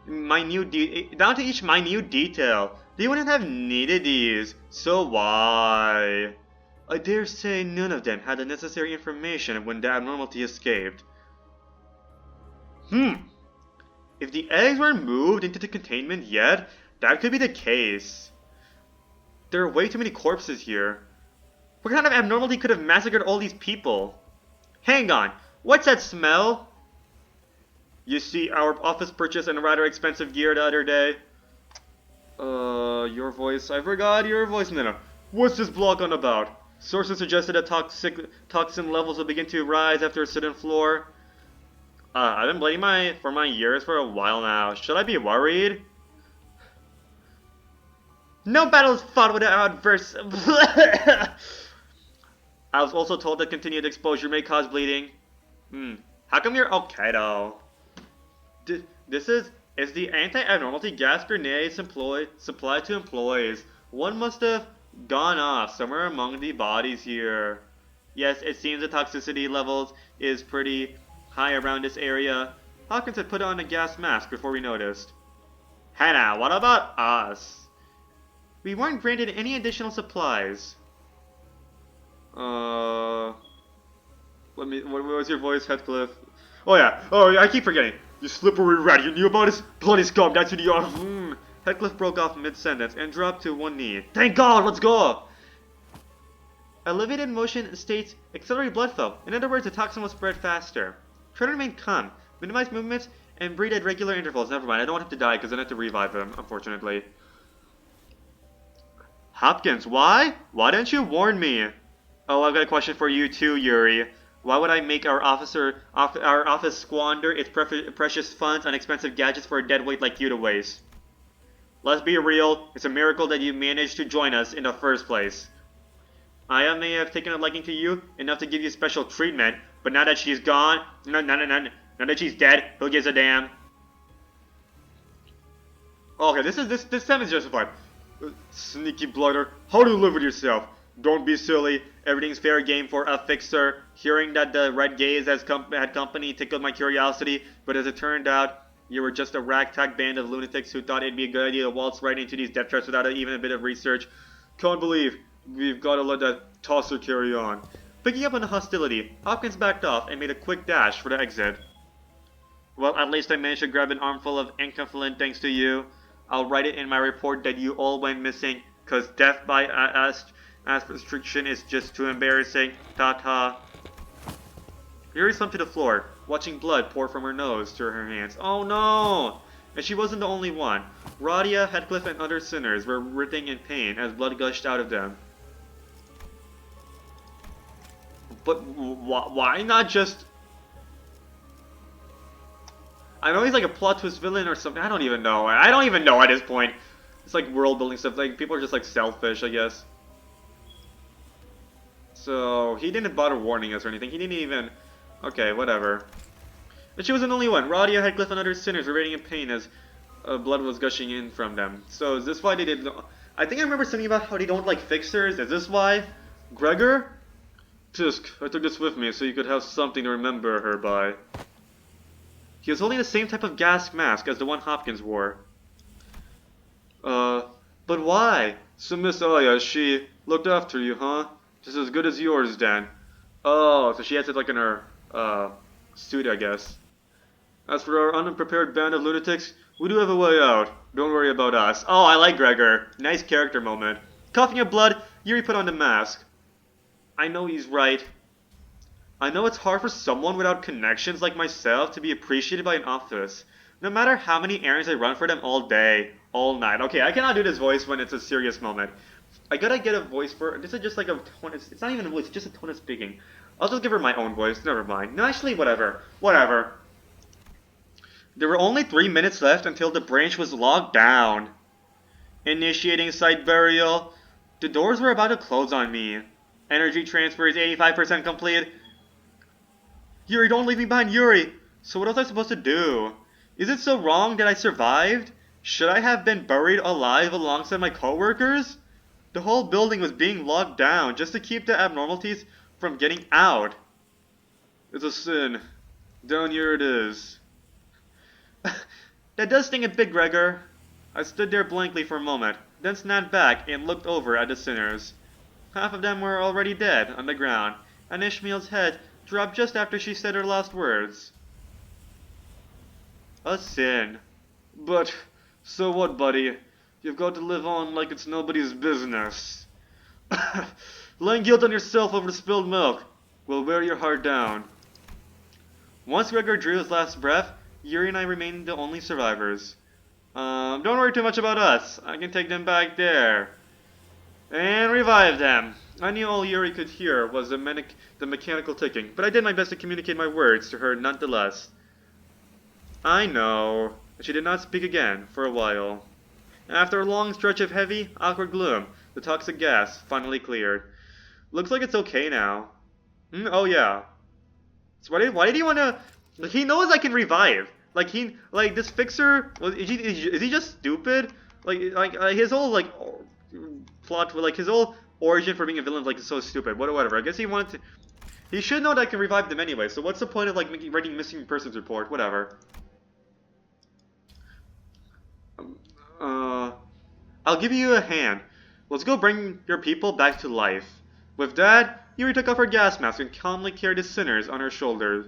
Down to each minute detail. They wouldn't have needed these, so why? I dare say none of them had the necessary information when the abnormality escaped. If the eggs weren't moved into the containment yet, that could be the case. There are way too many corpses here. What kind of abnormality could have massacred all these people? Hang on, what's that smell? You see, our office purchased a rather expensive gear the other day. Your voice, I forgot your voice. No. What's this block on about? Sources suggested that toxin levels will begin to rise after a certain floor. I've been bleeding for my ears for a while now. Should I be worried? No battle is fought without adverse. I was also told that continued exposure may cause bleeding. How come you're okay though? This is the anti-abnormality gas grenades supplied to employees. One must have gone off somewhere among the bodies here. Yes, it seems the toxicity levels is pretty high around this area. Hawkins had put on a gas mask before we noticed. Hannah, what about us? We weren't granted any additional supplies. What was your voice, Heathcliff? Oh yeah, I keep forgetting. You slippery rat, you knew about his bloody scum, that's who you are. Heathcliff broke off mid-sentence and dropped to one knee. Thank God, let's go! Elevated motion states accelerate blood flow. In other words, the toxin will spread faster. Try to remain calm, minimize movements, and breathe at regular intervals. Never mind, I don't want him to die because then I have to revive him, unfortunately. Hopkins, why? Why didn't you warn me? Oh, I've got a question for you too, Yuri. Why would I make our office squander its precious funds on expensive gadgets for a deadweight like you to waste? Let's be real, it's a miracle that you managed to join us in the first place. I may have taken a liking to you, enough to give you special treatment, but now that she's gone, now that she's dead, who gives a damn? Okay, this time is justified. Sneaky blighter, how do you live with yourself? Don't be silly, everything's fair game for a fixer. Hearing that the Red Gaze had company tickled my curiosity, but as it turned out, you were just a ragtag band of lunatics who thought it'd be a good idea to waltz right into these death traps without even a bit of research. Can't believe we've got to let that tosser carry on. Picking up on the hostility, Hopkins backed off and made a quick dash for the exit. Well, at least I managed to grab an armful of enkephalin thanks to you. I'll write it in my report that you all went missing, cause death by restriction is just too embarrassing. Ta-ta. Yuri slumped to the floor, watching blood pour from her nose to her hands. Oh no! And she wasn't the only one. Radia, Heathcliff, and other sinners were writhing in pain as blood gushed out of them. But why not just... I know he's like a plot twist villain or something. I don't even know. I don't even know at this point. It's like world building stuff. Like people are just like selfish, I guess. So he didn't bother warning us or anything. He didn't even... Okay, whatever. But she wasn't the only one. Radia, Heathcliff, and other sinners were writhing in pain as blood was gushing in from them. So is this why they didn't... I think I remember something about how they don't like fixers. Is this why? Gregor? Tisk, I took this with me so you could have something to remember her by. He was holding the same type of gas mask as the one Hopkins wore. But why? So Miss Aya, she looked after you, huh? Just as good as yours, then. Oh, so she has it like in her, suit, I guess. As for our unprepared band of lunatics, we do have a way out. Don't worry about us. Oh, I like Gregor. Nice character moment. Coughing up blood, Yuri put on the mask. I know he's right. I know it's hard for someone without connections like myself to be appreciated by an office. No matter how many errands I run for them all day, all night. Okay, I cannot do this voice when it's a serious moment. I gotta get a voice for... This is just like a tone... It's not even a voice, it's just a tone of speaking. I'll just give her my own voice, never mind. No, actually, whatever. Whatever. There were only 3 minutes left until the branch was locked down. Initiating site burial. The doors were about to close on me. Energy transfer is 85% complete. Yuri, don't leave me behind, Yuri! So what else am I supposed to do? Is it so wrong that I survived? Should I have been buried alive alongside my coworkers? The whole building was being locked down just to keep the abnormalities from getting out. It's a sin. Down here it is. That does sting a bit, Gregor. I stood there blankly for a moment, then snapped back and looked over at the sinners. Half of them were already dead on the ground, and Ishmael's head dropped just after she said her last words. A sin. But, so what, buddy? You've got to live on like it's nobody's business. Laying guilt on yourself over the spilled milk will wear your heart down. Once Gregor drew his last breath, Yuri and I remained the only survivors. Don't worry too much about us. I can take them back there. And revive them. I knew all Yuri could hear was the mechanical ticking, but I did my best to communicate my words to her nonetheless. I know. She did not speak again for a while. After a long stretch of heavy, awkward gloom, the toxic gas finally cleared. Looks like it's okay now. Oh yeah. So why did he want to? Like, he knows I can revive. Like this fixer. Is he just stupid? Like his whole like plot, like his whole origin for being a villain, like is so stupid. Whatever. I guess he wanted to. He should know that I can revive them anyway. So what's the point of like writing missing persons report? Whatever. Uh, I'll give you a hand. Let's go bring your people back to life. With that, Yuri took off her gas mask and calmly carried the sinners on her shoulders,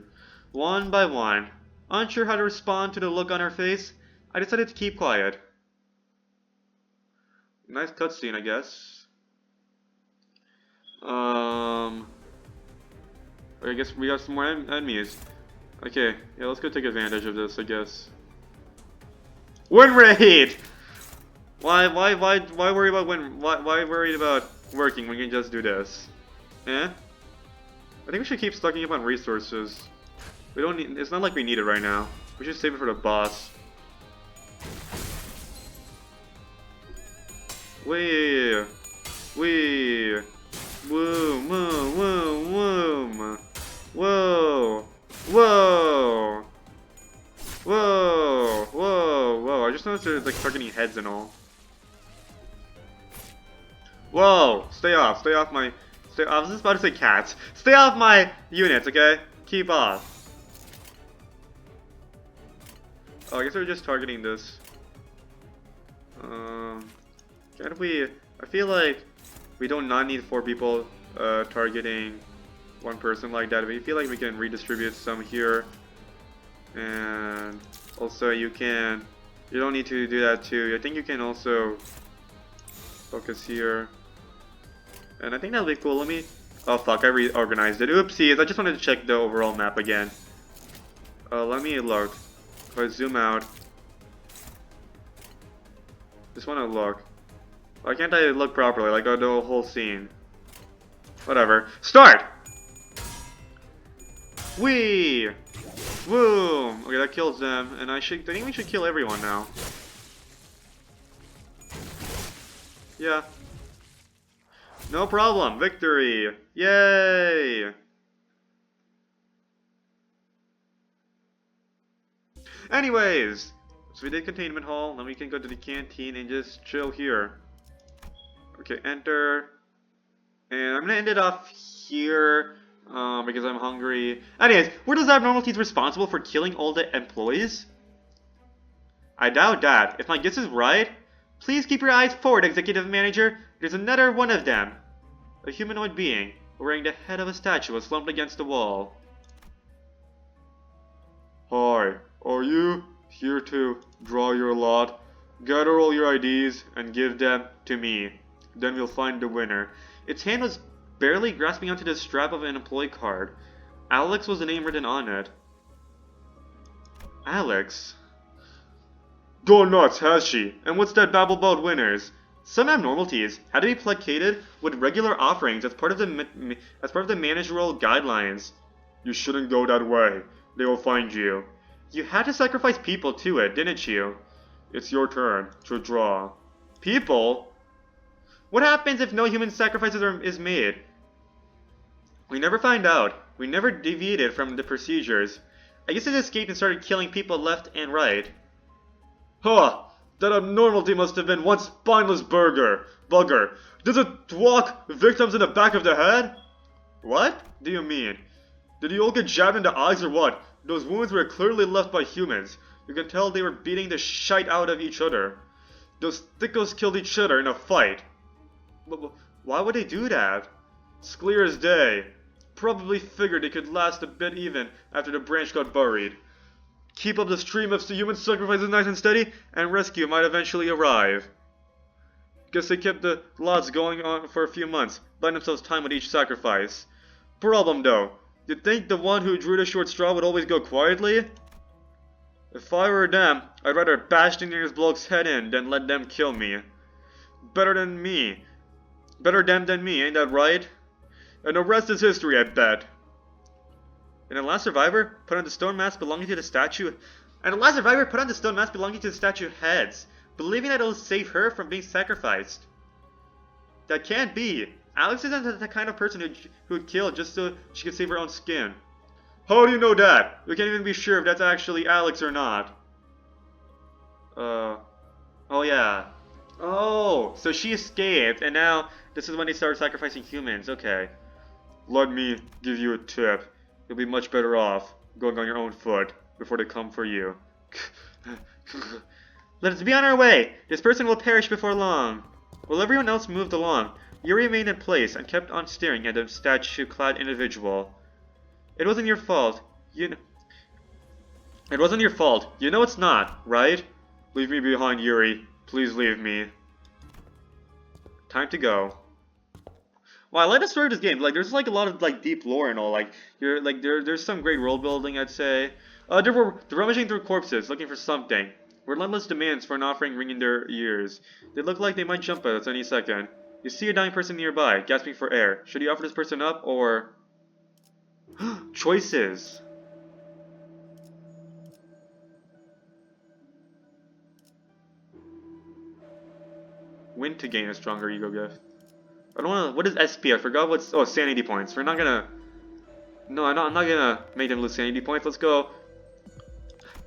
one by one. Unsure how to respond to the look on her face, I decided to keep quiet. Nice cutscene, I guess. I guess we got some more enemies. Okay, yeah, let's go take advantage of this, I guess. Win rate! Why worry about why worried about working when you can just do this? Eh? I think we should keep stocking up on resources. We don't need, it's not like we need it right now. We should save it for the boss. Wee! Wee! Woom! Woom! Woom! Woom! Whoa! Whoa! Whoa! Whoa! Whoa! I just noticed they're like targeting heads and all. Whoa! Stay off! Stay off my... I was just about to say cats. Stay off my units, okay? Keep off. Oh, I guess we're just targeting this. Can't we... I feel like we don't not need 4 people targeting one person like that. I feel like we can redistribute some here. And also you can... You don't need to do that too. I think you can also focus here. And I think that'll be cool. Let me... Oh fuck, I reorganized it. Oopsies, I just wanted to check the overall map again. Let me look. If I zoom out. Just want to look. Why can't I look properly? Like, I do a whole scene. Whatever. Start! Whee! Boom! Okay, that kills them. And I think we should kill everyone now. Yeah. No problem. Victory! Yay! Anyways, so we did Containment Hall. Then we can go to the canteen and just chill here. Okay, enter. And I'm gonna end it off here because I'm hungry. Anyways, were those abnormalities responsible for killing all the employees? I doubt that. If my guess is right, please keep your eyes forward, Executive Manager. There's another one of them. A humanoid being, wearing the head of a statue, was slumped against the wall. Hi, are you here to draw your lot? Gather all your IDs and give them to me. Then we'll find the winner. Its hand was barely grasping onto the strap of an employee card. Alex was the name written on it. Alex? Gone nuts, has she? And what's that babble about winners? Some abnormalities had to be placated with regular offerings as part of the managerial guidelines. You shouldn't go that way. They will find you. You had to sacrifice people to it, didn't you? It's your turn to draw. People? What happens if no human sacrifices is made? We never find out. We never deviated from the procedures. I guess it escaped and started killing people left and right. Huh! That abnormality must have been one spineless bugger. Does it walk victims in the back of the head? What do you mean? Did you all get jabbed in the eyes or what? Those wounds were clearly left by humans. You can tell they were beating the shite out of each other. Those thickos killed each other in a fight. Why would they do that? It's clear as day. Probably figured they could last a bit even after the branch got buried. Keep up the stream of human sacrifices nice and steady, and rescue might eventually arrive. Guess they kept the lots going on for a few months, buying themselves time with each sacrifice. Problem though, you'd think the one who drew the short straw would always go quietly? If I were them, I'd rather bash the nearest bloke's head in than let them kill me. Better them than me, ain't that right? And the rest is history, I bet. And the last survivor put on the stone mask belonging to the statue. And the last survivor put on the stone mask belonging to the statue heads, believing that it will save her from being sacrificed. That can't be. Alex isn't the kind of person who'd kill just so she could save her own skin. How do you know that? We can't even be sure if that's actually Alex or not. Oh yeah. Oh, so she escaped, and now this is when they start sacrificing humans. Okay. Let me give you a tip. You'll be much better off going on your own foot before they come for you. Let's be on our way. This person will perish before long. While everyone else moved along, Yuri remained in place and kept on staring at the statue-clad individual. It wasn't your fault. It wasn't your fault. You know it's not, right? Leave me behind, Yuri. Please leave me. Time to go. Well, I like the story of this game. Like, there's like a lot of like deep lore and all. Like, there's some great world building, I'd say. They're rummaging through corpses, looking for something. Relentless demands for an offering ring in their ears. They look like they might jump at us any second. You see a dying person nearby, gasping for air. Should you offer this person up, or... Choices! Win to gain a stronger ego gift. I don't wanna... What is SP? I forgot what's... Oh, sanity points. We're not gonna... No, I'm not gonna make them lose sanity points. Let's go...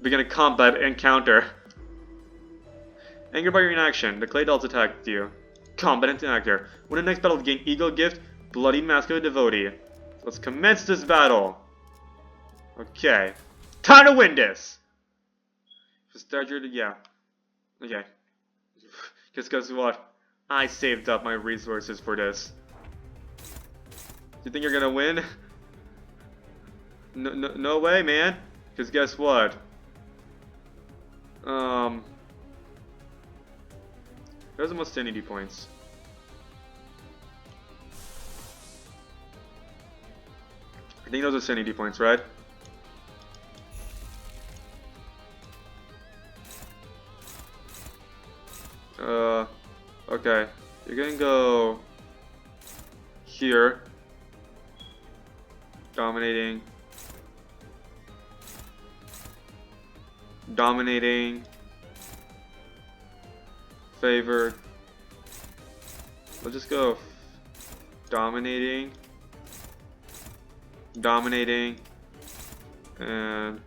Begin a combat encounter. Angered by your inaction, the clay dolls attacked you. Combat encounter. Win the next battle, gain ego gift, Bloody Mask of the Devotee. Let's commence this battle. Okay. Time to win this! Start your... Yeah. Okay. Just guess what? I saved up my resources for this. Do you think you're gonna win? No way, man. Because guess what? There's the most sanity points. I think those are sanity points, right? Okay. You're gonna go here. Dominating. Dominating. Favored. Let's just go dominating. Dominating. And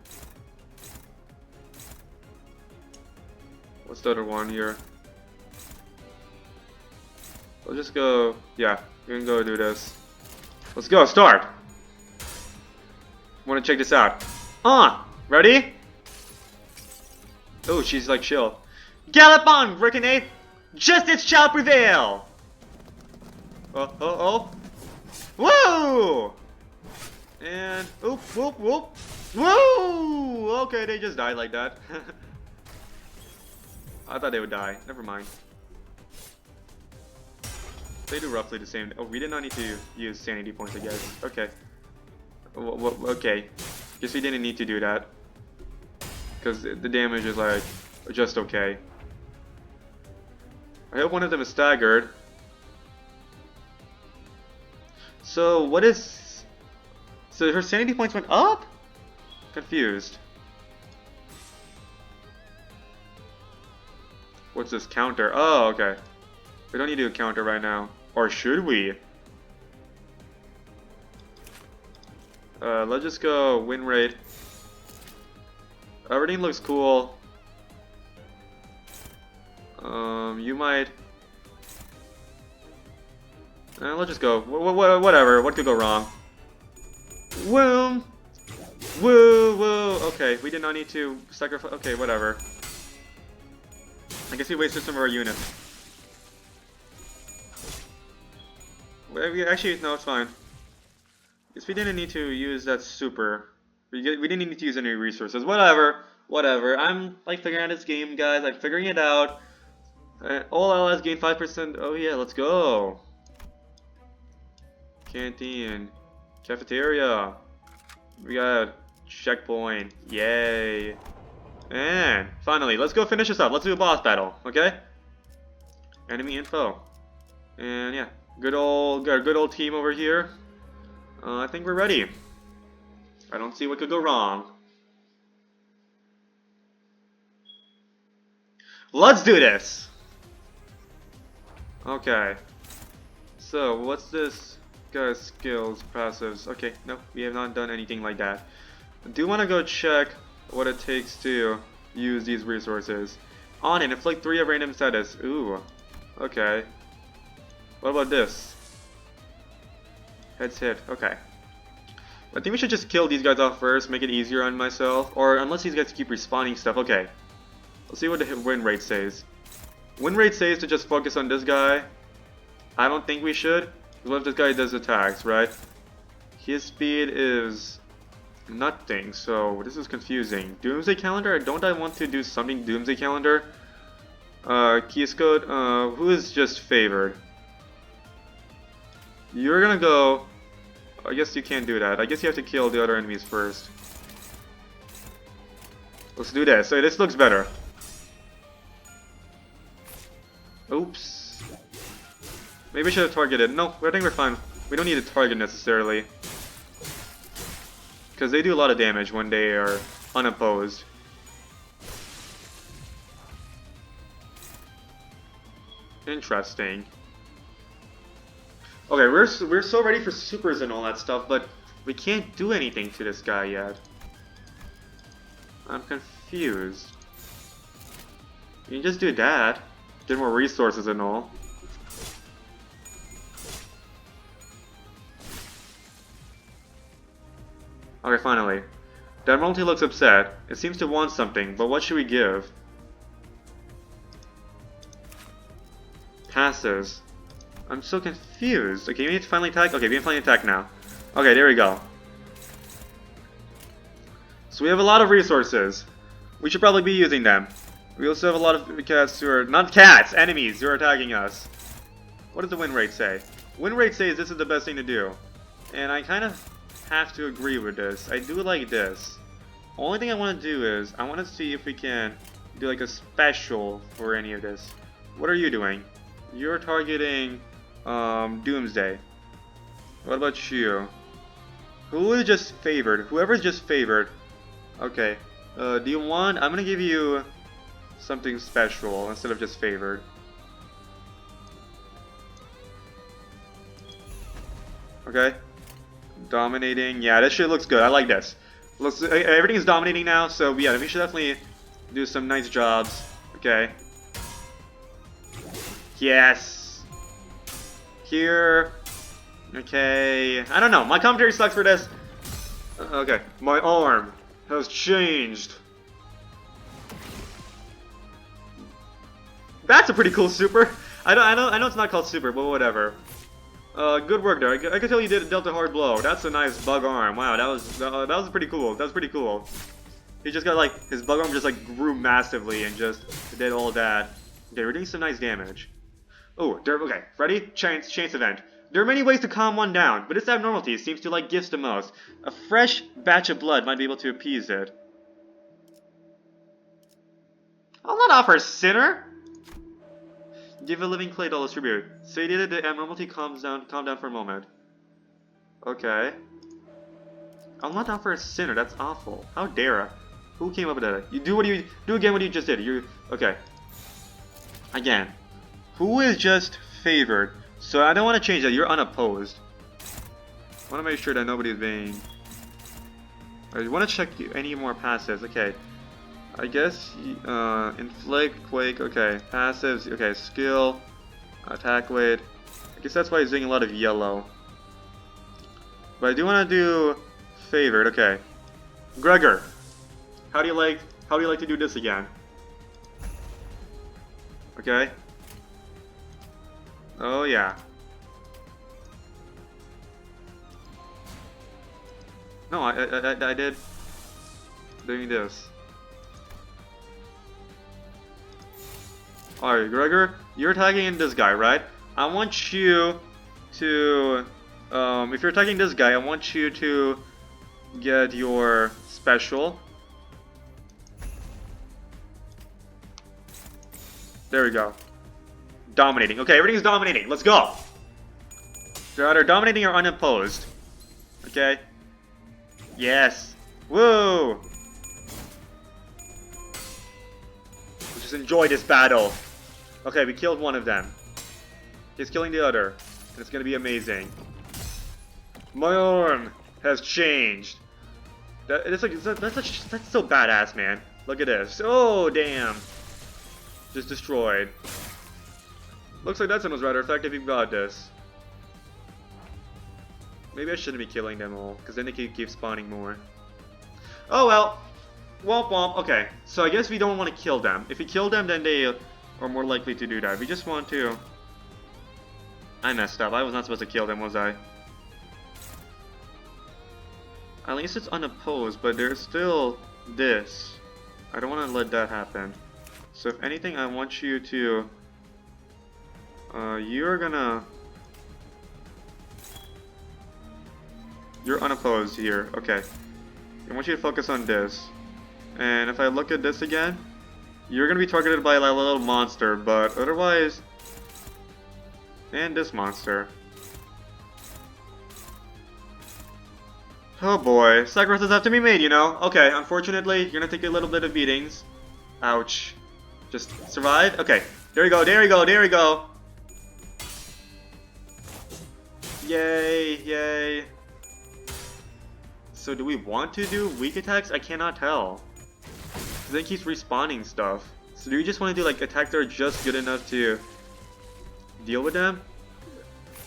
what's the other one here? Let's just go, yeah, we're gonna go do this. Let's go, start! Wanna check this out. Ready? Oh, she's like chill. Gallop on, Rickenay! Justice shall prevail! Oh. Woo! And, oop, whoop, whoop. Woo! Okay, they just died like that. I thought they would die. Never mind. They do roughly the same. Oh, we did not need to use sanity points, I guess. Okay. Okay. Guess we didn't need to do that. Because the damage is like, just okay. I hope one of them is staggered. So, what is... So her sanity points went up? Confused. What's this counter? Oh, okay. We don't need to do a counter right now. Or should we? Let's just go win rate. Everything looks cool. You might... let's just go. Whatever. What could go wrong? Woo! Woo! Okay, we did not need to sacrifice... Okay, whatever. I guess we wasted some of our units. Actually, no, it's fine. Guess we didn't need to use that super. We didn't need to use any resources. Whatever. I'm like figuring out this game, guys. I'm figuring it out. All allies gain 5%. Oh yeah, let's go. Canteen. Cafeteria. We got checkpoint. Yay. And finally, let's go finish this up. Let's do a boss battle, okay? Enemy info. And yeah, got a good old team over here. I think we're ready. I don't see what could go wrong. Let's do this! Okay. So, what's this guy's skills, passives? Okay, no, we have not done anything like that. I do want to go check what it takes to use these resources. On it, inflict 3 of random status. Ooh. Okay. What about this? Heads hit. Okay. I think we should just kill these guys off first, make it easier on myself. Or unless these guys keep respawning stuff. Okay. Let's see what the win rate says. Win rate says to just focus on this guy. I don't think we should. What if this guy does attacks, right? His speed is nothing, so this is confusing. Doomsday Calendar? Don't I want to do something Doomsday Calendar? Keys code? Who is just favored? You're gonna go... I guess you can't do that. I guess you have to kill the other enemies first. Let's do this. So this looks better. Oops. Maybe I should have targeted. No, I think we're fine. We don't need to target necessarily. Because they do a lot of damage when they are unopposed. Interesting. Okay, we're so ready for supers and all that stuff, but we can't do anything to this guy yet. I'm confused. You can just do that. Get more resources and all. Okay, finally. The Admiralty looks upset. It seems to want something, but what should we give? Passes. I'm so confused. Okay, we need to finally attack? Okay, we can finally attack now. Okay, there we go. So we have a lot of resources. We should probably be using them. We also have a lot of cats who are... Not cats! Enemies who are attacking us. What does the win rate say? Win rate says this is the best thing to do. And I kind of have to agree with this. I do like this. Only thing I want to do is, I want to see if we can do like a special for any of this. What are you doing? You're targeting Doomsday. What about you? Who is just favored? Whoever's just favored. Okay. Do you want... I'm gonna give you something special instead of just favored. Okay. Dominating. Yeah, this shit looks good. I like this. Everything is dominating now, so yeah, we should definitely do some nice jobs. Okay. Yes. Here. Okay. I don't know. My commentary sucks for this. Okay. My arm has changed. That's a pretty cool super. I know it's not called super, but whatever. Good work there. I could tell you dealt a hard blow. That's a nice bug arm. Wow, that was pretty cool. That was pretty cool. He just got like his bug arm just like grew massively and just did all that. Okay, we're doing some nice damage. Oh, okay. Ready? Chance event. There are many ways to calm one down, but its abnormality seems to like gifts the most. A fresh batch of blood might be able to appease it. I'll not offer a sinner. Give a living clay doll as tribute. Say that the abnormality calm down for a moment. Okay. I'll not offer a sinner. That's awful. How dare I? Who came up with that? You do again what you just did. Okay. Again. Who is just favored? So I don't want to change that. You're unopposed. I want to make sure that nobody's being... I want to check any more passives. Okay. I guess, inflict, quake, okay. Passives, okay. Skill, attack weight. I guess that's why he's doing a lot of yellow. But I do want to do favored, okay. Gregor, how do you like to do this again? Okay. Oh yeah. No, I did doing this. Alright, Gregor, you're attacking this guy, right? I want you to, if you're attacking this guy, I want you to get your special. There we go. Dominating. Okay, everything's dominating. Let's go! They're either dominating or unopposed. Okay? Yes! Woo! Just enjoy this battle. Okay, we killed one of them. He's killing the other. And it's gonna be amazing. My arm has changed. That's so badass, man. Look at this. Oh, damn. Just destroyed. Looks like that one was rather effective. You've got this. Maybe I shouldn't be killing them all, because then they keep spawning more. Oh well. Womp womp. Okay, so I guess we don't want to kill them. If we kill them, then they are more likely to do that. We just want to... I messed up. I was not supposed to kill them, was I? At least it's unopposed, but there's still this. I don't want to let that happen. So if anything, I want you to... you're gonna... You're unopposed here. Okay. I want you to focus on this. And if I look at this again, you're gonna be targeted by a little monster, but otherwise... And this monster. Oh boy, sacrifices have to be made, you know? Okay, unfortunately, you're gonna take a little bit of beatings. Ouch. Just survive? Okay, there you go, there you go, there you go! Yay, yay. So do we want to do weak attacks? I cannot tell. Because it keeps respawning stuff. So do we just want to do like attacks that are just good enough to deal with them?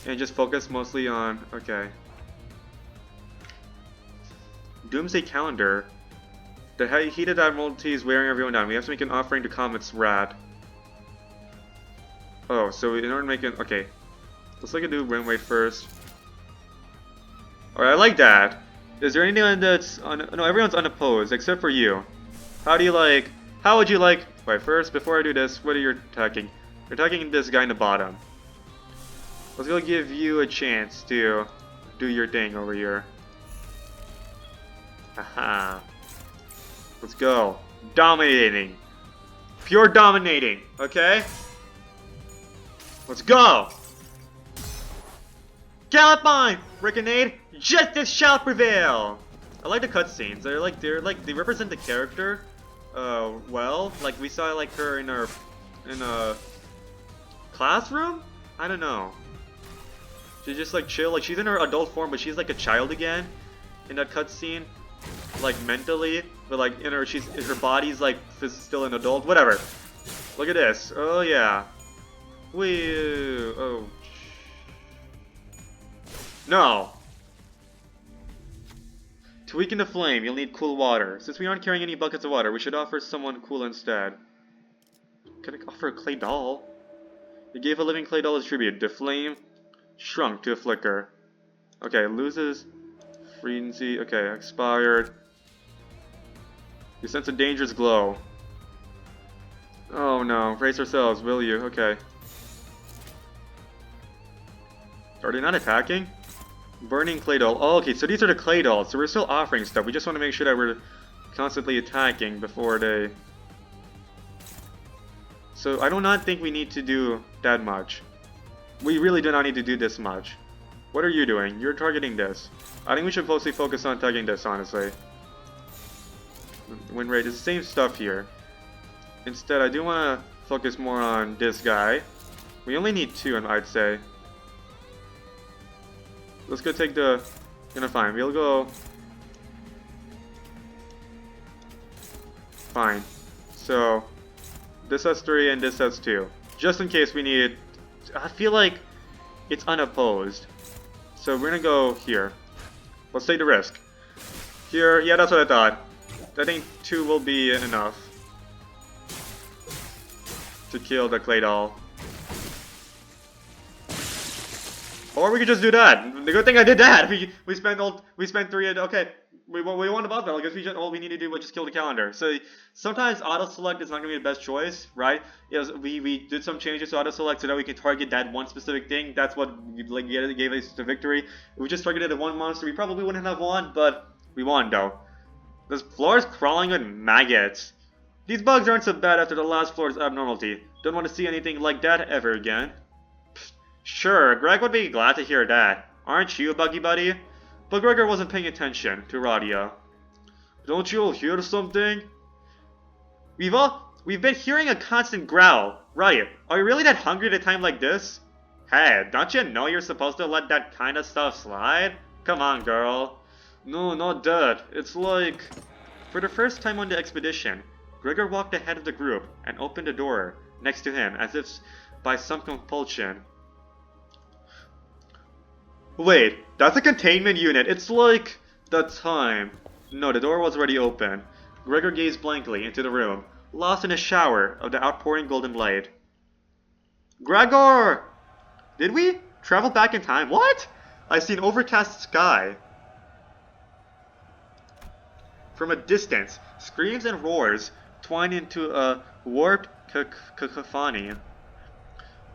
And just focus mostly on... Okay. Doomsday Calendar. The heated admiralty is wearing everyone down. We have to make an offering to Comet's Rat. Oh, so in order to make an... Okay. Let's look at do win rate first. Alright, I like that. Is there anyone that's... No, everyone's unopposed, except for you. How do you like... How would you like... Wait, first, before I do this, what are you attacking? You're attacking this guy in the bottom. Let's go give you a chance to do your thing over here. Haha. Let's go. Dominating. Pure dominating, okay? Let's go! Gallop on, Rickenade! Justice shall prevail! I like the cutscenes. They represent the character, well. Like, we saw, like, her in a classroom? I don't know. She's just, like, chill. Like, she's in her adult form, but she's, like, a child again in that cutscene. Like, mentally. But, like, her body's, like, still an adult. Whatever. Look at this. Oh, yeah. Wee. Oh. No! To weaken the flame, you'll need cool water. Since we aren't carrying any buckets of water, we should offer someone cool instead. Can I offer a clay doll? You gave a living clay doll as tribute. The flame shrunk to a flicker. Okay, loses frenzy. Okay, expired. You sense a dangerous glow. Oh no, brace ourselves, will you? Okay. Are they not attacking? Burning clay doll. Oh, okay, so these are the clay dolls. So we're still offering stuff. We just want to make sure that we're constantly attacking before they... So I do not think we need to do that much. We really do not need to do this much. What are you doing? You're targeting this. I think we should mostly focus on targeting this, honestly. Win rate is the same stuff here. Instead, I do want to focus more on this guy. We only need 2, I'd say. Let's go take the... fine. We'll go... Fine. So, this has 3 and this has 2. Just in case we need... I feel like it's unopposed. So we're gonna go here. Let's take the risk. Here, yeah, that's what I thought. I think 2 will be enough to kill the clay doll. Or we could just do that. The good thing I did that. We spent 3. Okay, we won the boss battle because all we need to do was just kill the calendar. So sometimes auto select is not gonna be the best choice, right? Yes, we did some changes to auto select so that we can target that one specific thing. That's what like gave us the victory. If we just targeted the one monster, we probably wouldn't have won, but we won though. This floor is crawling with maggots. These bugs aren't so bad after the last floor's abnormality. Don't want to see anything like that ever again. Sure, Greg would be glad to hear that. Aren't you, Buggy Buddy? But Gregor wasn't paying attention to Radia. Don't you hear something? We've been hearing a constant growl. Right, are you really that hungry at a time like this? Hey, don't you know you're supposed to let that kind of stuff slide? Come on, girl. No, not that. It's like... For the first time on the expedition, Gregor walked ahead of the group and opened the door next to him as if by some compulsion. Wait, that's a containment unit. It's like... the time. No, the door was already open. Gregor gazed blankly into the room, lost in a shower of the outpouring golden light. Gregor! Did we travel back in time? What? I see an overcast sky. From a distance, screams and roars twine into a warped cacophony.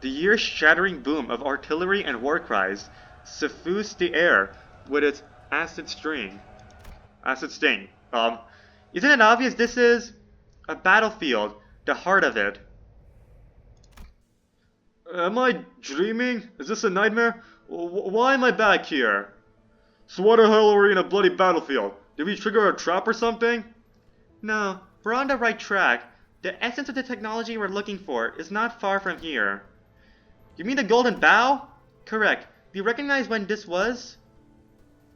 The ear-shattering boom of artillery and war cries suffused the air with its acid sting. Isn't it obvious this is a battlefield, the heart of it? Am I dreaming? Is this a nightmare? Why am I back here? So why the hell are we in a bloody battlefield? Did we trigger a trap or something? No, we're on the right track. The essence of the technology we're looking for is not far from here. You mean the Golden Bow? Correct. Do you recognize when this was?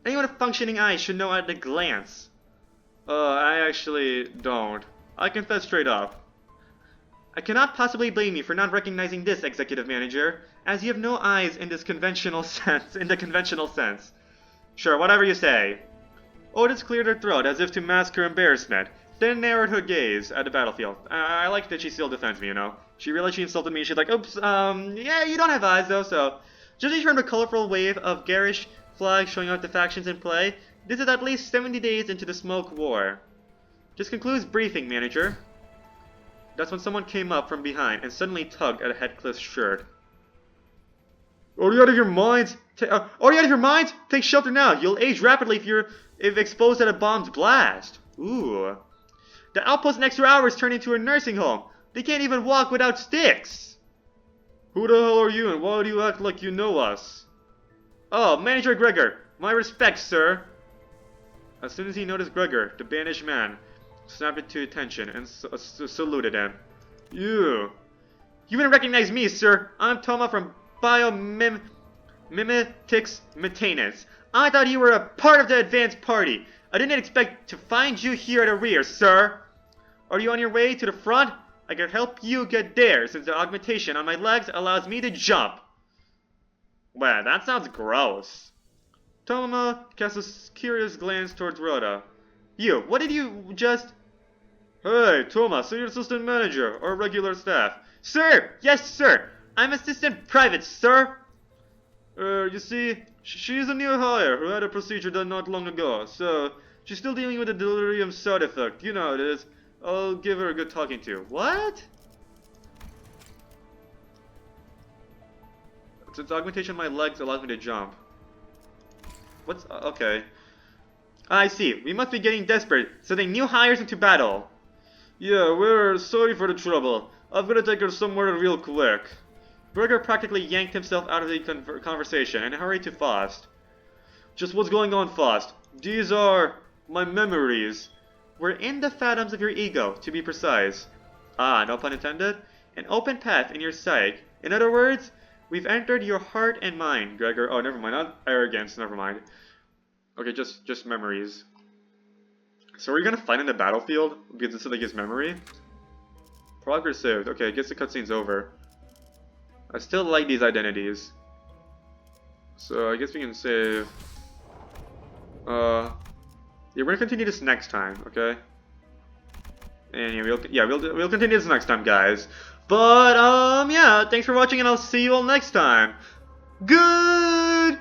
Anyone with functioning eyes should know at a glance. I actually don't. I confess straight up. I cannot possibly blame you for not recognizing this, Executive Manager, as you have no eyes in this conventional sense. Sure, whatever you say. Otis cleared her throat as if to mask her embarrassment, then narrowed her gaze at the battlefield. I like that she still defends me, you know. She realized she insulted me, she's like, oops, yeah, you don't have eyes though, so... Judging from the colorful wave of garish flags showing out the factions in play, this is at least 70 days into the Smoke War. This concludes briefing, Manager. That's when someone came up from behind and suddenly tugged at Heathcliff's shirt. Are you out of your minds? Are you out of your minds? Take shelter now. You'll age rapidly if exposed at a bomb's blast. Ooh. The outpost next to ours turned into a nursing home. They can't even walk without sticks. Who the hell are you and why do you act like you know us? Oh, Manager Gregor. My respects, sir. As soon as he noticed Gregor, the banished man snapped into attention and saluted him. You wouldn't recognize me, sir. I'm Toma from Biomimetics Maintenance. I thought you were a part of the advanced party. I didn't expect to find you here at the rear, sir. Are you on your way to the front? I can help you get there, since the augmentation on my legs allows me to jump. Well, that sounds gross. Toma cast a curious glance towards Rhoda. You, what did you just... Hey, Toma, so you're assistant manager, or regular staff? Sir! Yes, sir! I'm assistant private, sir! You see, she's a new hire who had a procedure done not long ago, so she's still dealing with the delirium side effect. You know how it is. I'll give her a good talking to. What? Since augmentation on my legs allows me to jump. What's... okay. I see. We must be getting desperate, sending new hires into battle. Yeah, we're sorry for the trouble. I've got to take her somewhere real quick. Gregor practically yanked himself out of the conversation and hurried to Faust. Just what's going on, Faust? These are my memories. We're in the phantoms of your ego, to be precise. Ah, no pun intended? An open path in your psyche. In other words, we've entered your heart and mind, Gregor. Oh, never mind. Not arrogance. Never mind. Okay, just memories. So are we gonna fight in the battlefield? Because this is like his memory? Progress saved. Okay, I guess the cutscene's over. I still like these identities. So I guess we can save. Yeah, we're gonna continue this next time, okay? And yeah, we'll continue this next time, guys. But yeah, thanks for watching, and I'll see you all next time. Goodbye.